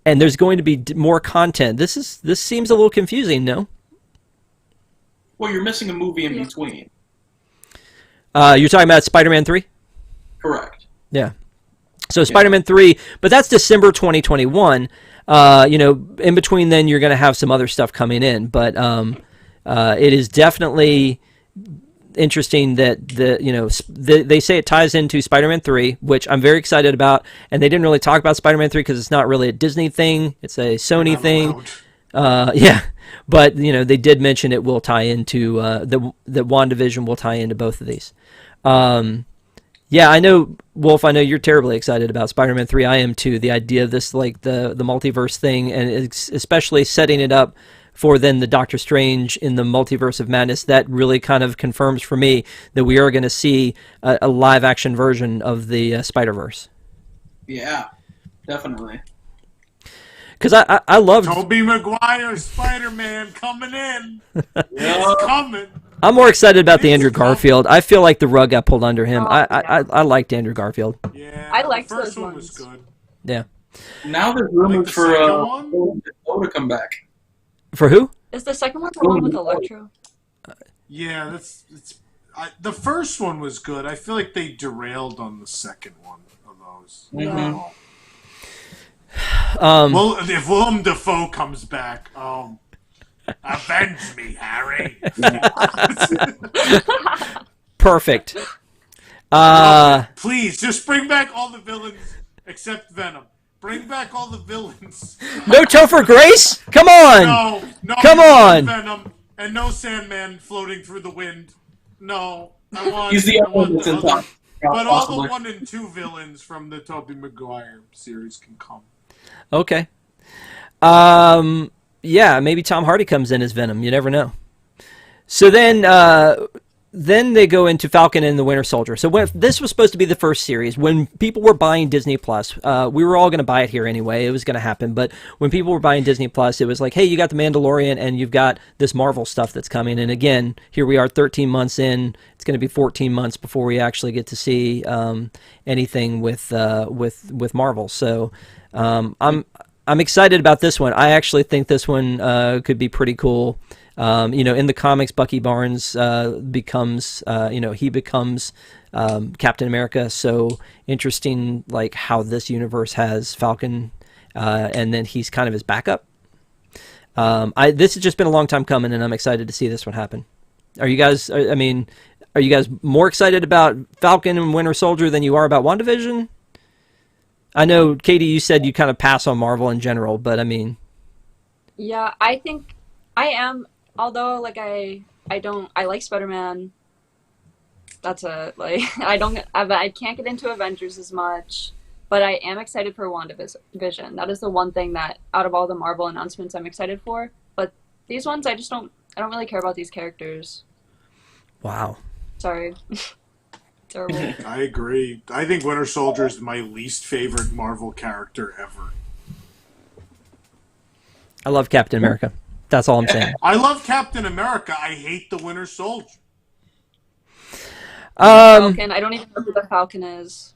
and there's going to be more content. This seems a little confusing, no? Well, you're missing a movie in between. You're talking about Spider-Man 3? Correct. Yeah. So Spider-Man 3, but that's December 2021. In between then you're going to have some other stuff coming in, but it is definitely interesting that they say it ties into Spider-Man 3, which I'm very excited about, and they didn't really talk about Spider-Man 3 because it's not really a Disney thing, it's a Sony thing. But they did mention it will tie into the WandaVision will tie into both of these. Yeah, I know, Wolf, I know you're terribly excited about Spider-Man 3. I am too. The idea of this, like the multiverse thing, and especially setting it up for then the Doctor Strange in the Multiverse of Madness, that really kind of confirms for me that we are going to see a live-action version of the Spider-Verse. Yeah, definitely. Because I love Tobey Maguire Spider-Man coming in. It's coming. I'm more excited about the Andrew Garfield. I feel like the rug got pulled under him. I liked Andrew Garfield. Yeah, I liked the first those one ones. was good. Yeah. Now there's rumors for second to come back. For who? Is the second one the one with Electro? Yeah, the first one was good. I feel like they derailed on the second one of those. Mm-hmm. Well, if Willem Dafoe comes back, avenge me, Harry. Perfect. Please, just bring back all the villains except Venom. Bring back all the villains. No Topher Grace? Come on! No, Come on! Venom, and no Sandman floating through the wind. No, I want. He's the I want only one the other, but all possibly. the 1 and 2 villains from the Tobey Maguire series can come. Okay. Yeah, maybe Tom Hardy comes in as Venom. You never know. So then they go into Falcon and the Winter Soldier. So this was supposed to be the first series. When people were buying Disney Plus, we were all going to buy it here anyway. It was going to happen. But when people were buying Disney Plus, it was like, hey, you got The Mandalorian and you've got this Marvel stuff that's coming. And again, here we are 13 months in. It's going to be 14 months before we actually get to see anything with Marvel. So I'm excited about this one. I actually think this one could be pretty cool. In the comics, Bucky Barnes becomes Captain America. So interesting, like how this universe has Falcon, and then he's kind of his backup. This has just been a long time coming, and I'm excited to see this one happen. Are you guys? Are you guys more excited about Falcon and Winter Soldier than you are about WandaVision? I know, Katie, you said you kind of pass on Marvel in general, but I mean, Yeah, I think I am. Although, like, I like Spider-Man. That's I can't get into Avengers as much, but I am excited for WandaVision. That is the one thing that, out of all the Marvel announcements, I'm excited for. But these ones, I don't really care about these characters. wow. Sorry. Terrible. I agree. I think Winter Soldier is my least favorite Marvel character ever. I love Captain America. That's all I'm saying. I love Captain America. I hate the Winter Soldier. Falcon. I don't even know who the Falcon is.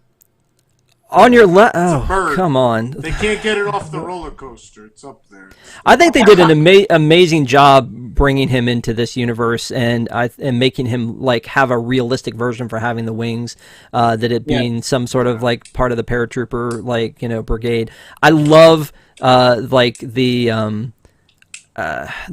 On your left. It's a Oh, bird. come on. They can't get it off the roller coaster. It's up there. I think they did an amazing job bringing him into this universe and making him like have a realistic version for having the wings, that it being some sort of like part of the paratrooper brigade. I love the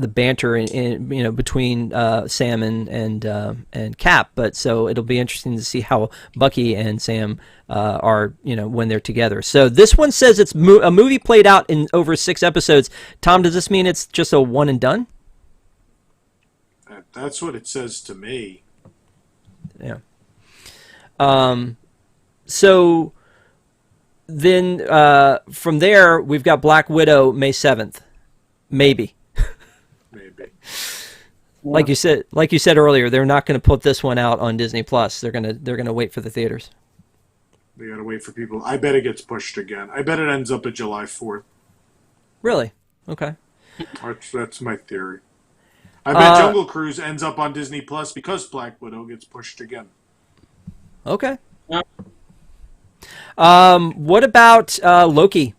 banter in between Sam and Cap, but so it'll be interesting to see how Bucky and Sam are when they're together. So this one says it's a movie played out in over 6 episodes. Tom, does this mean it's just a one and done? That's what it says to me. Yeah. So then from there we've got Black Widow May 7th, maybe. Maybe. Like you said earlier, they're not going to put this one out on Disney Plus. They're gonna wait for the theaters. They gotta wait for people. I bet it gets pushed again. I bet it ends up at July 4th. Really? Okay. That's my theory. I bet Jungle Cruise ends up on Disney Plus because Black Widow gets pushed again. Okay. What about Loki?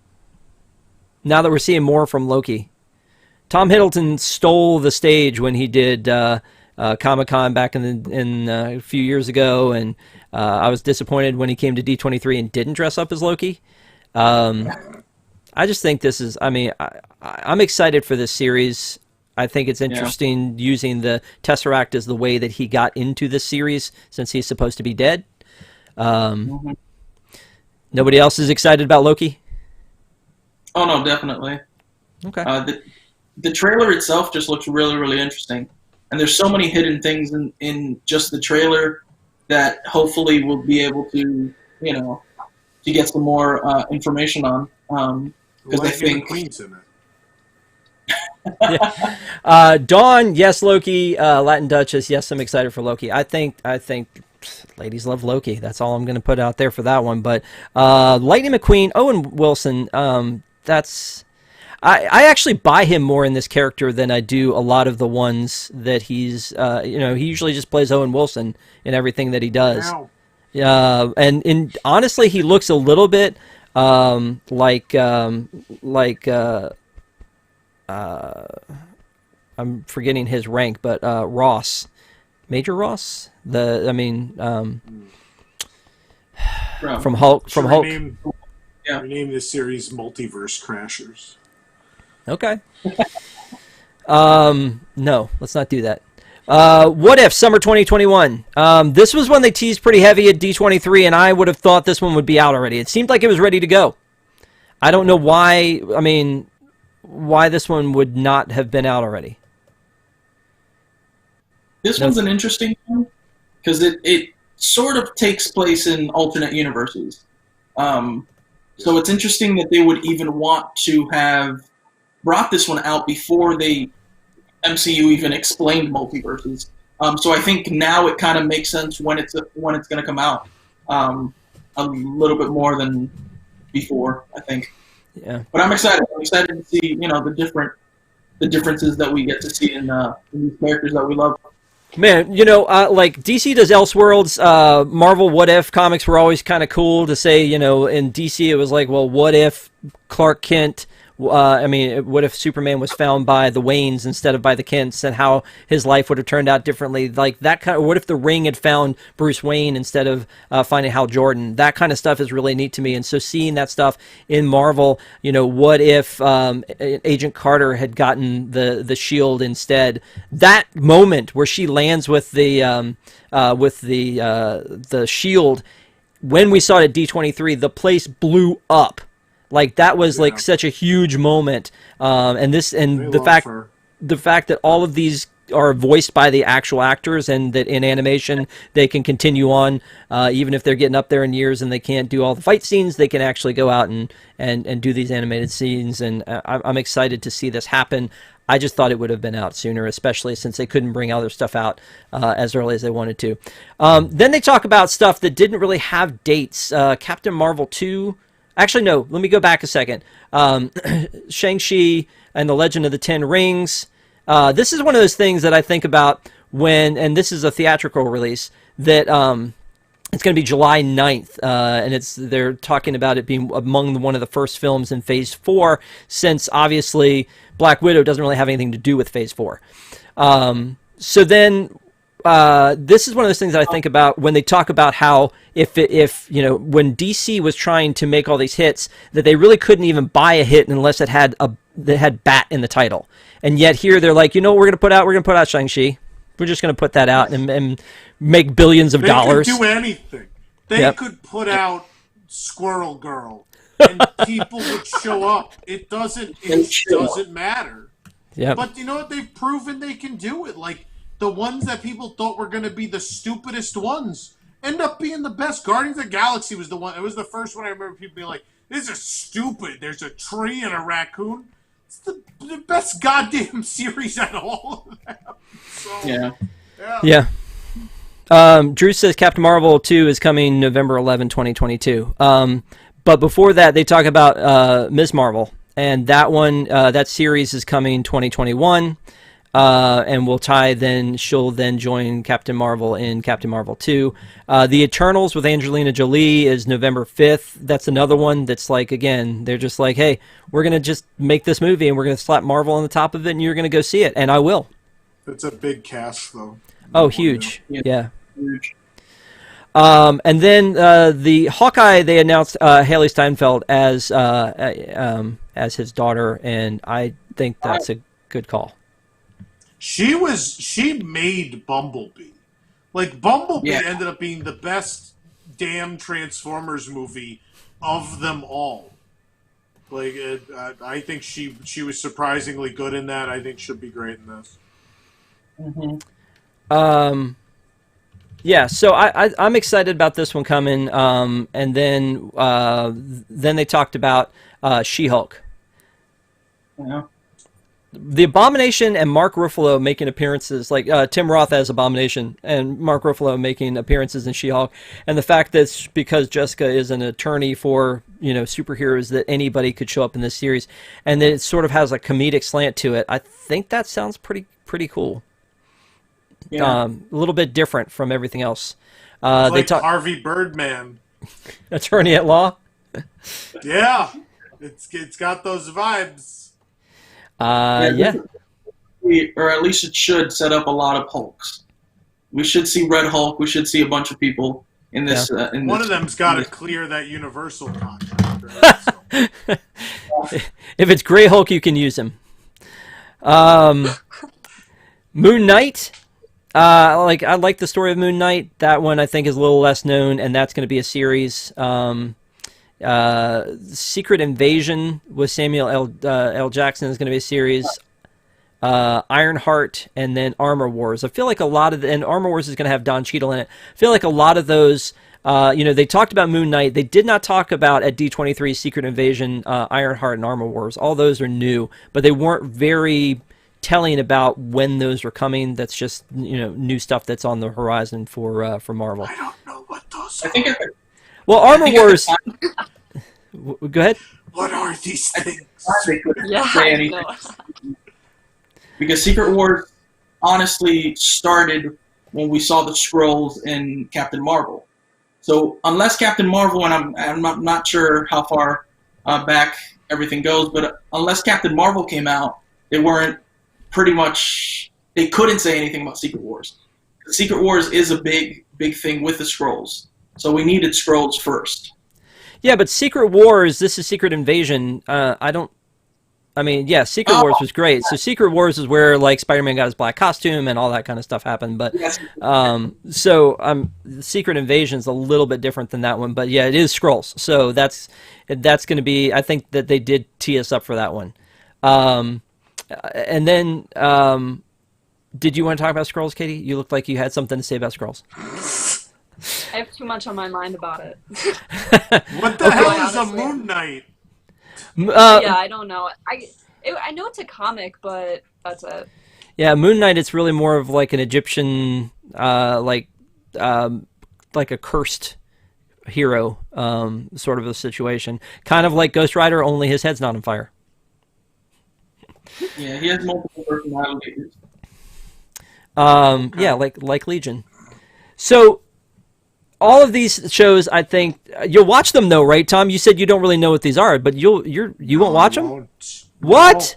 Now that we're seeing more from Loki. Tom Hiddleston stole the stage when he did Comic-Con back in a few years ago, and I was disappointed when he came to D23 and didn't dress up as Loki. I just think this is. I mean, I'm excited for this series. I think it's interesting using the Tesseract as the way that he got into this series, since he's supposed to be dead. Nobody else is excited about Loki? Oh no, definitely. Okay. The trailer itself just looks really, really interesting. And there's so many hidden things in just the trailer that hopefully we'll be able to, to get some more information on. Because I think Queen's in it. Yeah. Dawn, yes, Loki. Latin Duchess, yes, I'm excited for Loki. I think ladies love Loki. That's all I'm going to put out there for that one. But Lightning McQueen, Owen Wilson, I actually buy him more in this character than I do a lot of the ones that he's, he usually just plays Owen Wilson in everything that he does. Wow. And honestly, he looks a little bit like I'm forgetting his rank, but Ross, Major Ross. From Hulk. Yeah. Rename this series Multiverse Crashers. Okay. No, let's not do that. What If, summer 2021. This was one they teased pretty heavy at D23, and I would have thought this one would be out already. It seemed like it was ready to go. I don't know why, why this one would not have been out already. This one's an interesting one because it sort of takes place in alternate universes. So it's interesting that they would even want to have brought this one out before the MCU even explained multiverses. So I think now it kind of makes sense when it's going to come out. A little bit more than before, I think. Yeah. But I'm excited. I'm excited to see the differences that we get to see in these characters that we love. Man, like DC does Elseworlds, Marvel What If comics were always kind of cool to say, in DC it was like, well, what if Clark Kent, what if Superman was found by the Waynes instead of by the Kents, and how his life would have turned out differently, like that kind of, what if the Ring had found Bruce Wayne instead of finding Hal Jordan? That kind of stuff is really neat to me, and so seeing that stuff in Marvel, what if Agent Carter had gotten the shield instead? That moment where she lands with the shield, when we saw it at D23, the place blew up. Like that was like such a huge moment, and the fact that all of these are voiced by the actual actors, and that in animation they can continue on, even if they're getting up there in years and they can't do all the fight scenes, they can actually go out and do these animated scenes, and I'm excited to see this happen. I just thought it would have been out sooner, especially since they couldn't bring other stuff out as early as they wanted to. Then they talk about stuff that didn't really have dates. Captain Marvel 2. Actually, no, let me go back a second. Shang-Chi and the Legend of the Ten Rings. This is one of those things that I think about and this is a theatrical release, that it's going to be July 9th, and they're talking about it being among one of the first films in Phase 4, since obviously Black Widow doesn't really have anything to do with Phase 4. So then this is one of those things that I think about when they talk about how if when DC was trying to make all these hits, that they really couldn't even buy a hit unless it had Bat in the title, and yet here they're like, what we're gonna put out Shang-Chi. We're just gonna put that out and make billions of dollars. They could do anything. They could put out Squirrel Girl, and people would show up. It doesn't matter. Yeah. But you know what? They've proven they can do it. Like, the ones that people thought were going to be the stupidest ones end up being the best. Guardians of the Galaxy was the one. It was the first one I remember people being like, this is stupid. There's a tree and a raccoon. It's the best goddamn series out of all of them. So, yeah. Drew says Captain Marvel 2 is coming November 11, 2022. But before that, they talk about Ms. Marvel. And that one, that series is coming 2021. And she'll then join Captain Marvel in Captain Marvel 2. The Eternals with Angelina Jolie is November 5th. That's another one that's like, again, they're just like, hey, we're going to just make this movie and we're going to slap Marvel on the top of it and you're going to go see it. And I will. It's a big cast, though. Oh, huge. Yeah. Huge. And then the Hawkeye, they announced Haley Steinfeld as his daughter, and I think that's a good call. She made Bumblebee. Like, Bumblebee ended up being the best damn Transformers movie of them all. Like, I think she was surprisingly good in that. I think she'll be great in this. Mm-hmm. Yeah, so I'm excited about this one coming. And then they talked about She-Hulk. Yeah. The Abomination and Mark Ruffalo making appearances, like Tim Roth as Abomination and Mark Ruffalo making appearances in She-Hulk, and the fact that because Jessica is an attorney for superheroes, that anybody could show up in this series, and that it sort of has a comedic slant to it. I think that sounds pretty cool. Yeah. A little bit different from everything else. They talk Harvey Birdman, attorney at law. Yeah, it's got those vibes. Yeah. Or at least it should set up a lot of Hulks. We should see Red Hulk. We should see a bunch of people. in this. In One this, of them's got to clear that Universal contract. Right? So. If it's Grey Hulk, you can use him. Moon Knight. I like the story of Moon Knight. That one I think is a little less known, and that's going to be a series. Secret Invasion with Samuel L. Jackson is going to be a series. Ironheart, and then Armor Wars. I feel like a lot of and Armor Wars is going to have Don Cheadle in it. I feel like a lot of those, they talked about Moon Knight. They did not talk about at D23 Secret Invasion, Ironheart, and Armor Wars. All those are new, but they weren't very telling about when those were coming. That's just new stuff that's on the horizon for Marvel. I don't know what those I are. think Well, Armor Wars. Go ahead. What are these things? they couldn't Yeah, say I anything. know. Because Secret Wars honestly started when we saw the scrolls in Captain Marvel. So unless Captain Marvel, and I'm not sure how far back everything goes, but unless Captain Marvel came out, they weren't they couldn't say anything about Secret Wars. Secret Wars is a big thing with the scrolls. So we needed scrolls first. Yeah, but Secret Wars, this is Secret Invasion. Secret Wars was great. So Secret Wars is where like Spider-Man got his black costume and all that kind of stuff happened. But Yes. Secret Invasion is a little bit different than that one. But yeah, it is Skrulls. So that's going to be. I think that they did tee us up for that one. And then, did you want to talk about Skrulls, Katie? You looked like you had something to say about Skrulls. I have too much on my mind about it. What the hell is a honestly. Moon Knight? Yeah, I don't know. I know it's a comic, but that's it. Yeah, Moon Knight. It's really more of like an Egyptian, like a cursed hero, sort of a situation. Kind of like Ghost Rider, only his head's not on fire. Yeah, he has multiple personalities. Yeah, like Legion. So all of these shows, I think you'll watch them though, right, Tom? You said you don't really know what these are, but you won't watch them. What?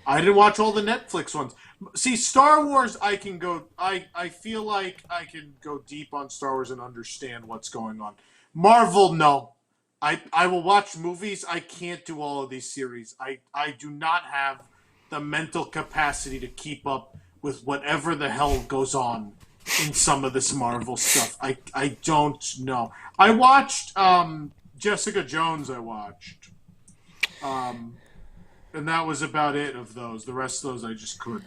No, I didn't watch all the Netflix ones. See, Star Wars, I can go. I feel like I can go deep on Star Wars and understand what's going on. Marvel, no. I will watch movies. I can't do all of these series. I do not have the mental capacity to keep up with whatever the hell goes on in some of this Marvel stuff. I don't know. I watched Jessica Jones. I watched, and that was about it of those. The rest of those I just couldn't.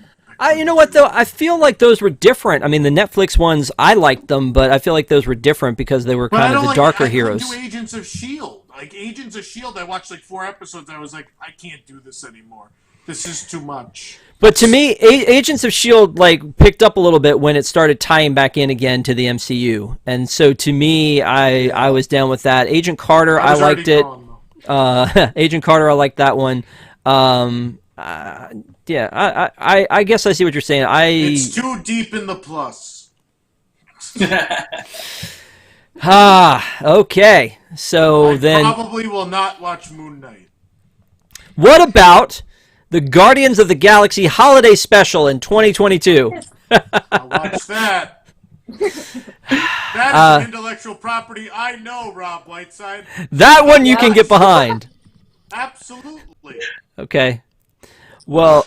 You know what though? I feel like those were different. I mean, the Netflix ones, I liked them, but I feel like those were different because they were kind of the darker heroes. I couldn't do Agents of S.H.I.E.L.D. Like Agents of S.H.I.E.L.D., I watched like 4 episodes. I was like, I can't do this anymore. This is too much. But to me, Agents of S.H.I.E.L.D. like picked up a little bit when it started tying back in again to the MCU, and so to me, I was down with that. Agent Carter, I liked it. Agent Carter, I liked that one. Yeah, I guess I see what you're saying. It's too deep in the plus. Okay. So then, probably will not watch Moon Knight. What about the Guardians of the Galaxy Holiday Special in 2022? I'll watch that. That is an intellectual property I know, Rob Whiteside. That one you can get behind. Absolutely. Okay. Well,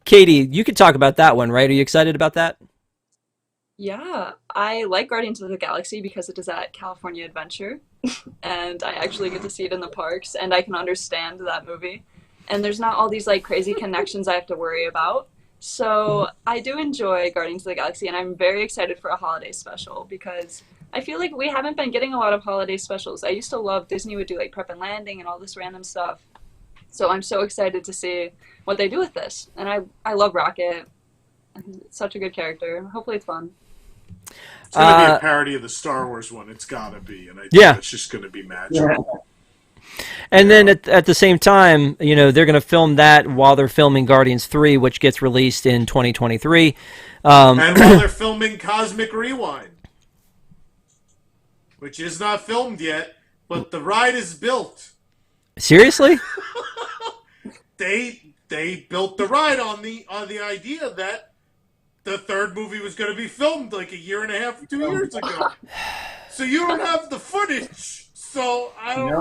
Katie, you could talk about that one, right? Are you excited about that? Yeah, I like Guardians of the Galaxy because it is at California Adventure, and I actually get to see it in the parks, and I can understand that movie. And there's not all these like crazy connections I have to worry about. So I do enjoy Guardians of the Galaxy, and I'm very excited for a holiday special because I feel like we haven't been getting a lot of holiday specials. I used to love Disney would do like Prep and Landing and all this random stuff. So I'm so excited to see what they do with this. And I love Rocket. It's such a good character. Hopefully it's fun. It's going to be a parody of the Star Wars one. It's got to be. And I think it's just going to be magical. And then at the same time, they're going to film that while they're filming Guardians 3, which gets released in 2023. And while they're filming Cosmic Rewind, which is not filmed yet, but the ride is built. Seriously? They built the ride on the idea that the third movie was going to be filmed like a year and a half, 2 years ago. so you don't have the footage. So I don't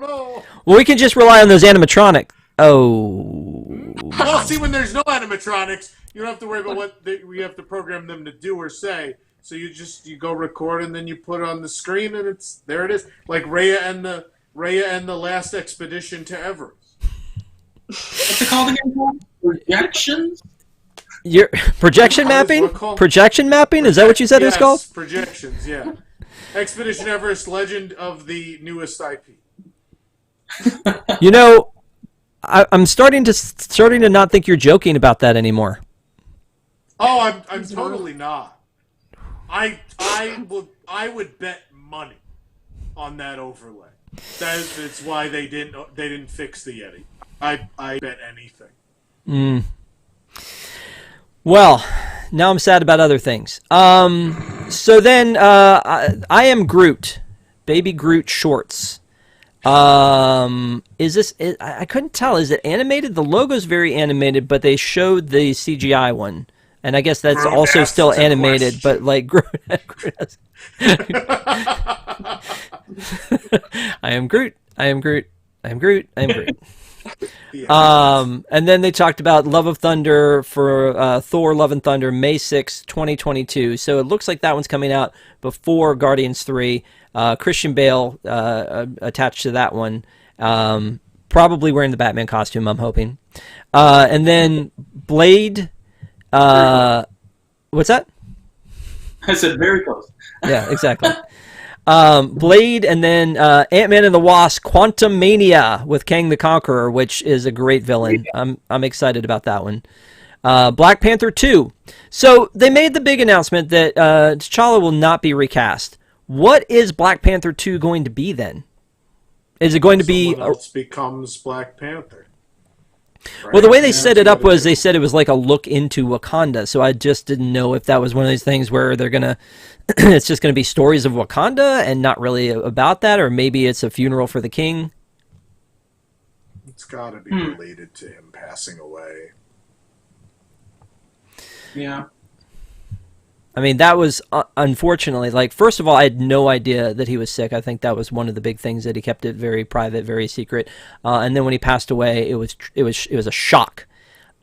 know. Well, we can just rely on those animatronic. Oh. Well, see, when there's no animatronics, you don't have to worry about what we have to program them to do or say. So you go record and then you put it on the screen and there it is, like Raya and the Last Expedition to Everest. What's it called again? Projections? Your projection mapping? Projection mapping? Is that what you said it was called? Projections, yeah. Expedition Everest, Legend of the Newest IP. You know, I'm starting to not think you're joking about that anymore. Oh, I'm totally not. I would bet money on that overlay. That's why they didn't fix the Yeti. I bet anything. Well, now I'm sad about other things. So then, I Am Groot, Baby Groot shorts. Is this? I couldn't tell. Is it animated? The logo's very animated, but they showed the CGI one, and I guess that's also still animated. But like, I am Groot. I am Groot. I am Groot. I am Groot. And then they talked about Love of Thunder for Thor Love and Thunder, May 6, 2022. So it looks like that one's coming out before Guardians 3. Christian Bale attached to that one. Probably wearing the Batman costume, I'm hoping. And then Blade. What's that? I said very close. Yeah, exactly. Blade, and then Ant-Man and the Wasp, Quantum Mania with Kang the Conqueror, which is a great villain. I'm excited about that one. Black Panther 2. So they made the big announcement that T'Challa will not be recast. What is Black Panther 2 going to be then? Is it going to be... Someone else becomes Black Panther. Right? Well, the way they set it up was they said it was like a look into Wakanda, so I just didn't know if that was one of these things where they're going to... it's just going to be stories of Wakanda and not really about that, or maybe it's a funeral for the king. It's got to be related to him passing away. Yeah. I mean, that was unfortunately, like, first of all, I had no idea that he was sick. I think that was one of the big things, that he kept it very private, very secret. And then when he passed away, it was a shock.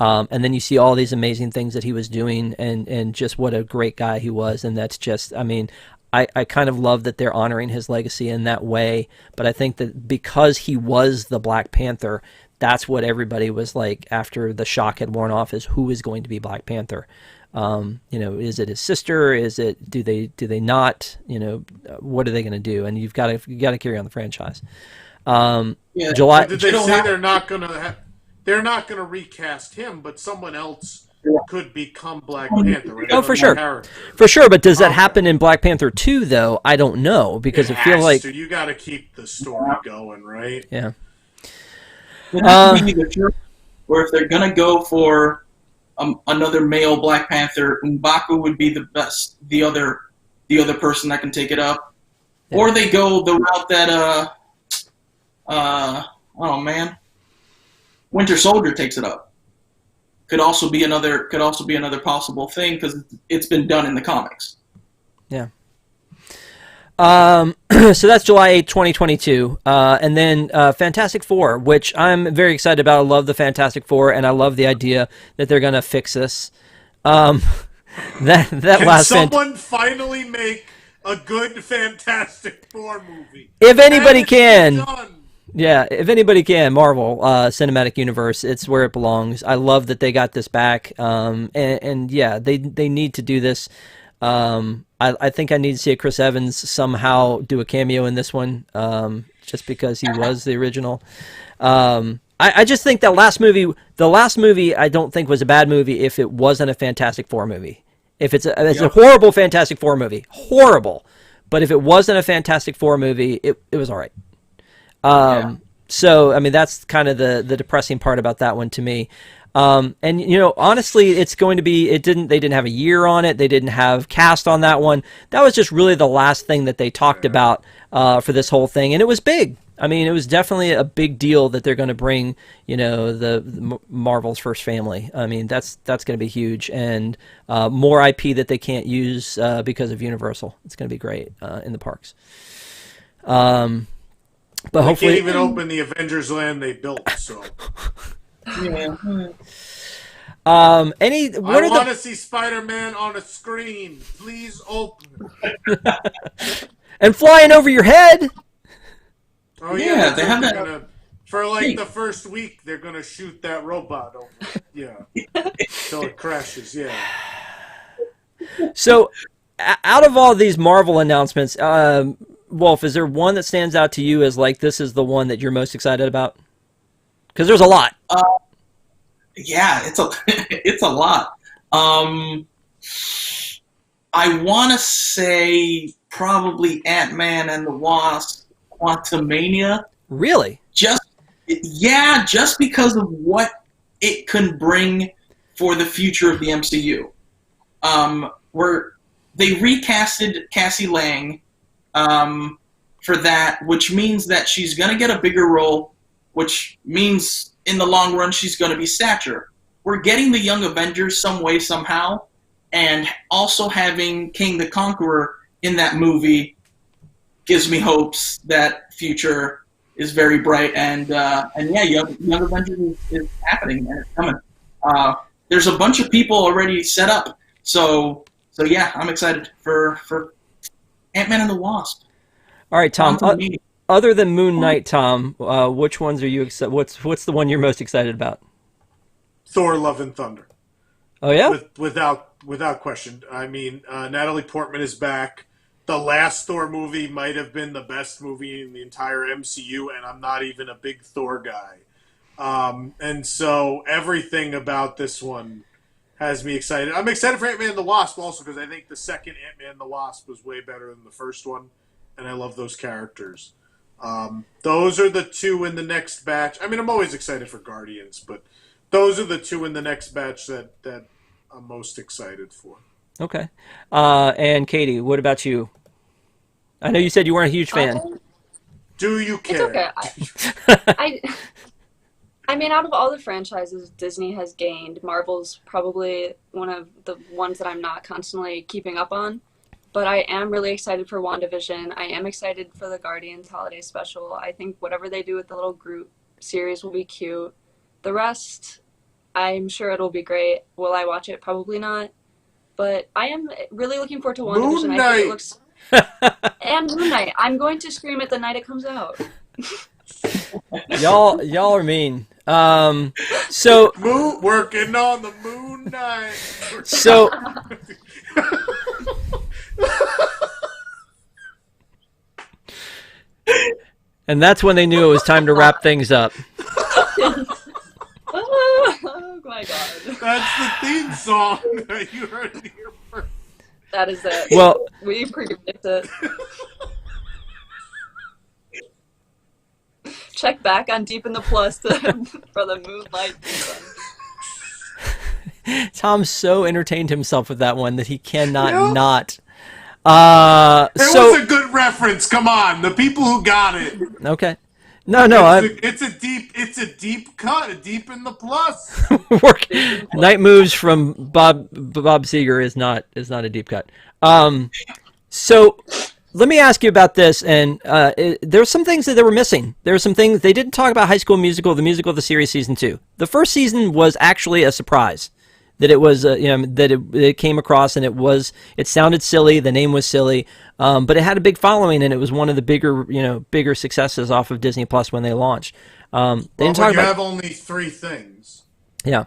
And then you see all these amazing things that he was doing, and just what a great guy he was. And that's just, I mean, I kind of love that they're honoring his legacy in that way. But I think that because he was the Black Panther, that's what everybody was like after the shock had worn off, is who is going to be Black Panther. Is it his sister? Is it, do they not, what are they going to do? And you've got to carry on the franchise. July. Did they say they're not going to recast him, but someone else could become Black Panther? Right? Oh, for sure. For sure. But does that happen in Black Panther 2 though? I don't know, because it feels like, you got to keep the story going, right? Yeah. Or if they're going to go for another male Black Panther, M'Baku would be the best, the other person that can take it up. Yeah. Or they go the route that Winter Soldier takes it up. Could also be another possible thing, because it's been done in the comics. Yeah. So that's July 8th, 2022. And then Fantastic Four, which I'm very excited about. I love the Fantastic Four, and I love the idea that they're going to fix this. Can someone finally make a good Fantastic Four movie? If anybody can. Yeah, if anybody can, Marvel Cinematic Universe, it's where it belongs. I love that they got this back. And yeah, they need to do this. I think I need to see Chris Evans somehow do a cameo in this one, just because he was the original. I just think the last movie I don't think was a bad movie if it wasn't a Fantastic Four movie. If it's a horrible Fantastic Four movie, horrible. But if it wasn't a Fantastic Four movie, it was all right. So, I mean, that's kind of the depressing part about that one to me. And honestly, it's going to be, they didn't have a year on it. They didn't have cast on that one. That was just really the last thing that they talked about, for this whole thing. And it was big. I mean, it was definitely a big deal that they're going to bring, the Marvel's first family. I mean, that's going to be huge, and more IP that they can't use because of Universal. It's going to be great in the parks. But they hopefully, can't even open the Avengers land they built. So, Yeah. I want to see Spider-Man on a screen. Please open. and flying over your head. Oh Yeah, they have that. For like the first week, they're gonna shoot that robot over. Yeah, till it crashes. Yeah. So, out of all these Marvel announcements, Wolf, is there one that stands out to you as like this is the one that you're most excited about? Because there's a lot. Yeah, it's a it's a lot. I want to say probably Ant-Man and the Wasp: Quantumania. Really? Just because of what it can bring for the future of the MCU. Where they recasted Cassie Lang for that, which means that she's going to get a bigger role, which means in the long run she's going to be Stature. We're getting the Young Avengers some way, somehow, and also having King the Conqueror in that movie gives me hopes that future is very bright, and yeah, Young Avengers is happening, and it's coming. There's a bunch of people already set up, so yeah, I'm excited for Ant-Man and the Wasp. All right, Tom. Other than Moon Knight, Tom, which ones are you excited? What's the one you're most excited about? Thor: Love and Thunder. Oh yeah, without question. I mean, Natalie Portman is back. The last Thor movie might have been the best movie in the entire MCU, and I'm not even a big Thor guy. And so everything about this one has me excited. I'm excited for Ant-Man and the Wasp also because I think the second Ant-Man and the Wasp was way better than the first one, and I love those characters. Those are the two in the next batch. I mean, I'm always excited for Guardians, but those are the two in the next batch that I'm most excited for. Okay. And Katie, what about you? I know you said you weren't a huge fan. Do you care? It's okay. I mean, out of all the franchises Disney has gained, Marvel's probably one of the ones that I'm not constantly keeping up on. But I am really excited for WandaVision. I am excited for the Guardians Holiday Special. I think whatever they do with the little Groot series will be cute. The rest, I'm sure it'll be great. Will I watch it? Probably not. But I am really looking forward to WandaVision. Moon Knight. I think it looks... and Moon Knight. I'm going to scream it the night it comes out. Y'all are mean. So working on the Moon Knight. So and that's when they knew it was time to wrap things up. Oh my god. That's the theme song that you heard here first. That is it. Well, we predict it. Check back on Deep in the Plus for the Moonlight. Tom so entertained himself with that one that he cannot not. It was a good reference. Come on, the people who got it. Okay. It's a deep cut, a Deep in the Plus. Night Moves from Bob Seger is not a deep cut. So let me ask you about this, and there's some things that they were missing. There were some things they didn't talk about. High School Musical, the musical of the series, season 2. The first season was actually a surprise. That it was, that it came across and it sounded silly. The name was silly, but it had a big following and it was one of the bigger successes off of Disney Plus when they launched. Have only 3 things. Yeah.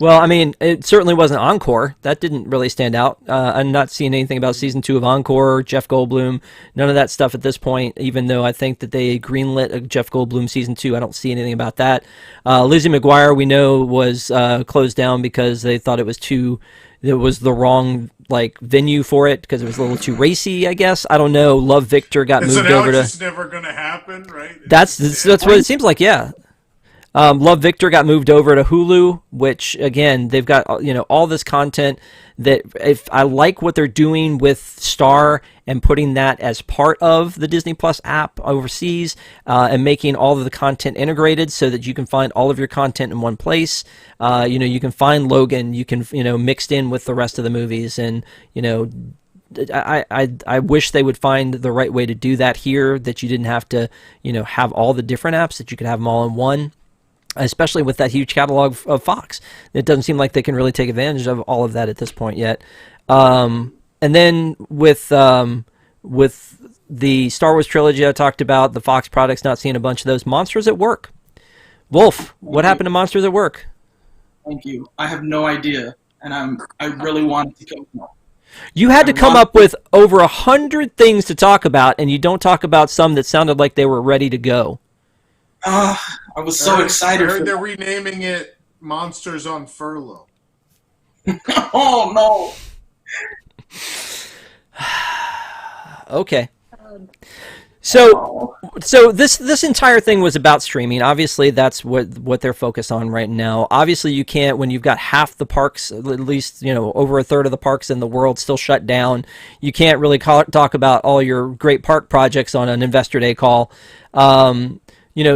Well, I mean, it certainly wasn't Encore. That didn't really stand out. I'm not seeing anything about season 2 of Encore, Jeff Goldblum, none of that stuff at this point, even though I think that they greenlit a Jeff Goldblum season 2. I don't see anything about that. Lizzie McGuire, we know, was closed down because they thought it was the wrong venue for it because it was a little too racy, I guess. I don't know. Love Victor got moved over to. It's never going to happen, right? That's what it seems like, yeah. Love Victor got moved over to Hulu, which again they've got all this content that if I like what they're doing with Star and putting that as part of the Disney Plus app overseas and making all of the content integrated so that you can find all of your content in one place. You can find Logan, you can mixed in with the rest of the movies, and I wish they would find the right way to do that here, that you didn't have to have all the different apps, that you could have them all in one. Especially with that huge catalog of Fox. It doesn't seem like they can really take advantage of all of that at this point yet. And then with the Star Wars trilogy I talked about, the Fox products, not seeing a bunch of those. Monsters at Work. Wolf, what happened to Monsters at Work? Thank you. I have no idea, and I really wanted to come up. You had to come up with over 100 things to talk about, and you don't talk about some that sounded like they were ready to go. I was so excited. I heard they're renaming it Monsters on Furlough. Oh, no. Okay. So this entire thing was about streaming. Obviously, that's what they're focused on right now. Obviously, you can't, when you've got half the parks, at least over a third of the parks in the world still shut down. You can't really talk about all your great park projects on an Investor Day call.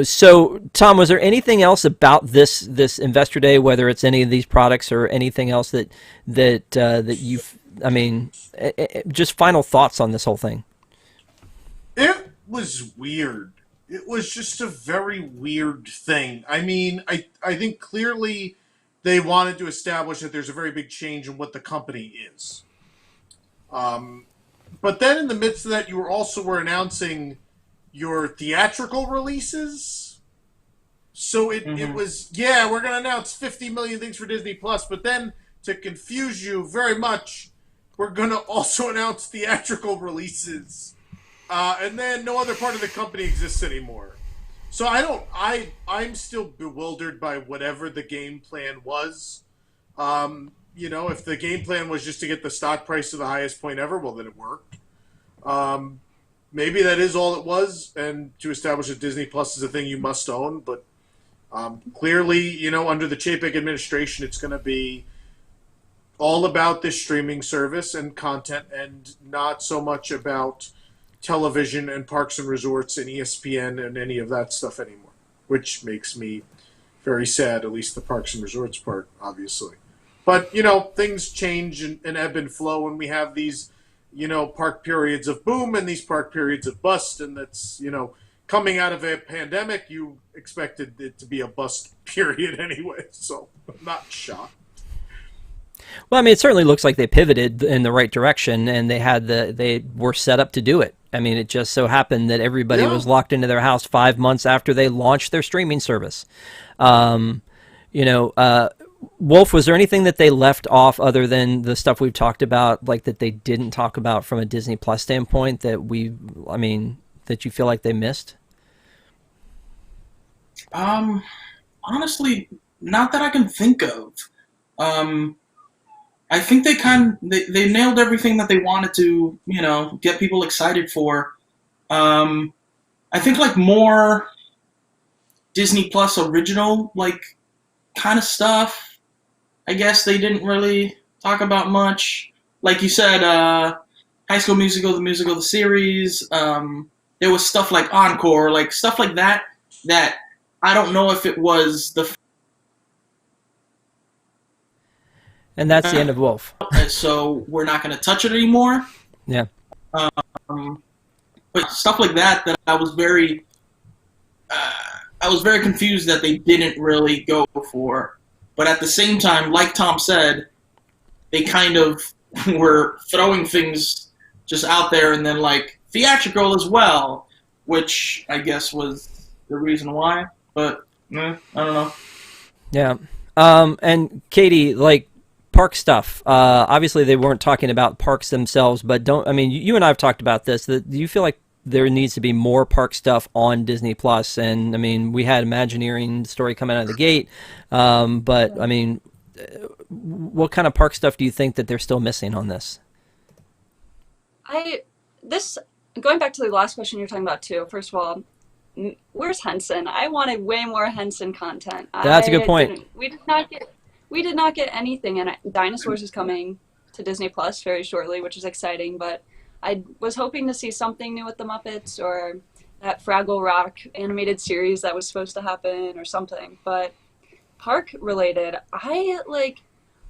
So Tom, was there anything else about this Investor Day, whether it's any of these products or anything else that you've, just final thoughts on this whole thing? It was weird. It was just a very weird thing. I think clearly they wanted to establish that there's a very big change in what the company is. But then in the midst of that, you were announcing your theatrical releases. So it was, we're going to announce 50 million things for Disney Plus, but then to confuse you very much, we're going to also announce theatrical releases. And then no other part of the company exists anymore. So I'm still bewildered by whatever the game plan was. If the game plan was just to get the stock price to the highest point ever, well, then it worked. Maybe that is all it was, and to establish that Disney Plus is a thing you must own. But clearly, under the Chapek administration, it's going to be all about this streaming service and content, and not so much about television and parks and resorts and ESPN and any of that stuff anymore, which makes me very sad, at least the parks and resorts part, obviously. But, things change and ebb and flow, and we have these park periods of boom and these park periods of bust, and that's, coming out of a pandemic, you expected it to be a bust period anyway, so I'm not shocked. Well, it certainly looks like they pivoted in the right direction, and they were set up to do it. It just so happened that everybody was locked into their house 5 months after they launched their streaming service. Wolf, was there anything that they left off other than the stuff we've talked about, like that they didn't talk about from a Disney Plus standpoint that that you feel like they missed? Honestly, not that I can think of. I think they nailed everything that they wanted to, get people excited for. I think more Disney Plus original, kind of stuff. I guess they didn't really talk about much. Like you said, High School Musical, the series. There was stuff like Encore, stuff like that I don't know if it was the... And that's the end of Wolf. So we're not going to touch it anymore. Yeah. But stuff like that I was very confused that they didn't really go for. But at the same time, like Tom said, they kind of were throwing things just out there, and then theatrical as well, which I guess was the reason why. But I don't know. Yeah. And Katie, park stuff. Obviously, they weren't talking about parks themselves, but you and I have talked about this. Do you feel like there needs to be more park stuff on Disney Plus? And we had Imagineering story coming out of the gate, but what kind of park stuff do you think that they're still missing on this? Going back to the last question you're talking about too. First of all, where's Henson? I wanted way more Henson content. That's a good point. We did not get anything, and Dinosaurs is coming to Disney Plus very shortly, which is exciting. But I was hoping to see something new with the Muppets, or that Fraggle Rock animated series that was supposed to happen, or something. But park related,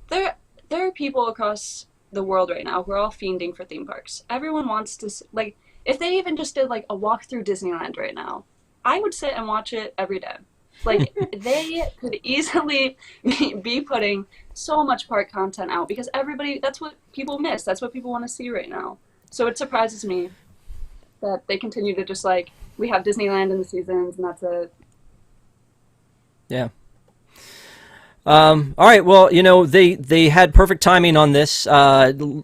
there are people across the world right now who are all fiending for theme parks. Everyone wants to like, if they even just did like a walk through Disneyland right now, I would sit and watch it every day. Like, they could easily be putting so much park content out, because that's what people miss. That's what people want to see right now. So it surprises me that they continue to just like, we have Disneyland in the seasons and that's it. Yeah. All right. Well, they had perfect timing on this,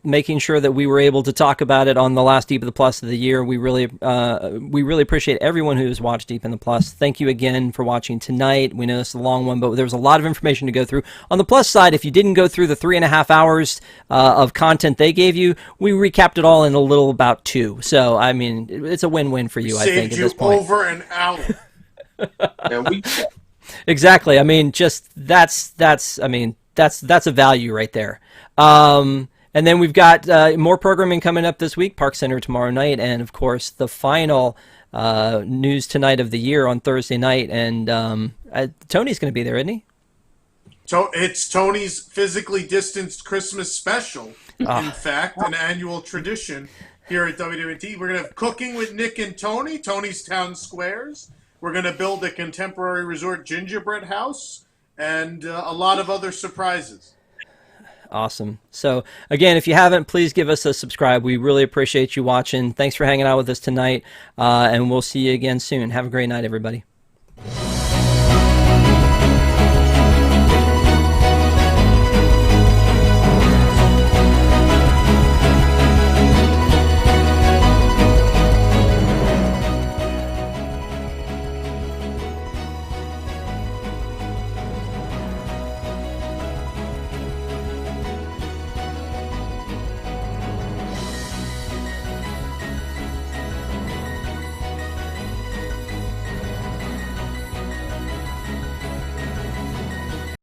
making sure that we were able to talk about it on the last Deep in the Plus of the year. We really appreciate everyone who's watched Deep in the Plus. Thank you again for watching tonight. We know this is a long one, but there was a lot of information to go through. On the plus side, if you didn't go through the 3.5 hours of content they gave you, we recapped it all in a little about 2. So, I mean, it's a win-win for you, I think, at this point. Saved you over an hour. Exactly. I mean, just that's a value right there. And then we've got more programming coming up this week, Park Center tomorrow night, and of course the final news tonight of the year on Thursday night. And Tony's going to be there, isn't he? It's Tony's physically distanced Christmas special. In fact, an annual tradition here at WDWNT. We're going to have cooking with Nick and Tony, Tony's Town Squares. We're going to build a contemporary resort gingerbread house, and a lot of other surprises. Awesome. So, again, if you haven't, please give us a subscribe. We really appreciate you watching. Thanks for hanging out with us tonight, and we'll see you again soon. Have a great night, everybody.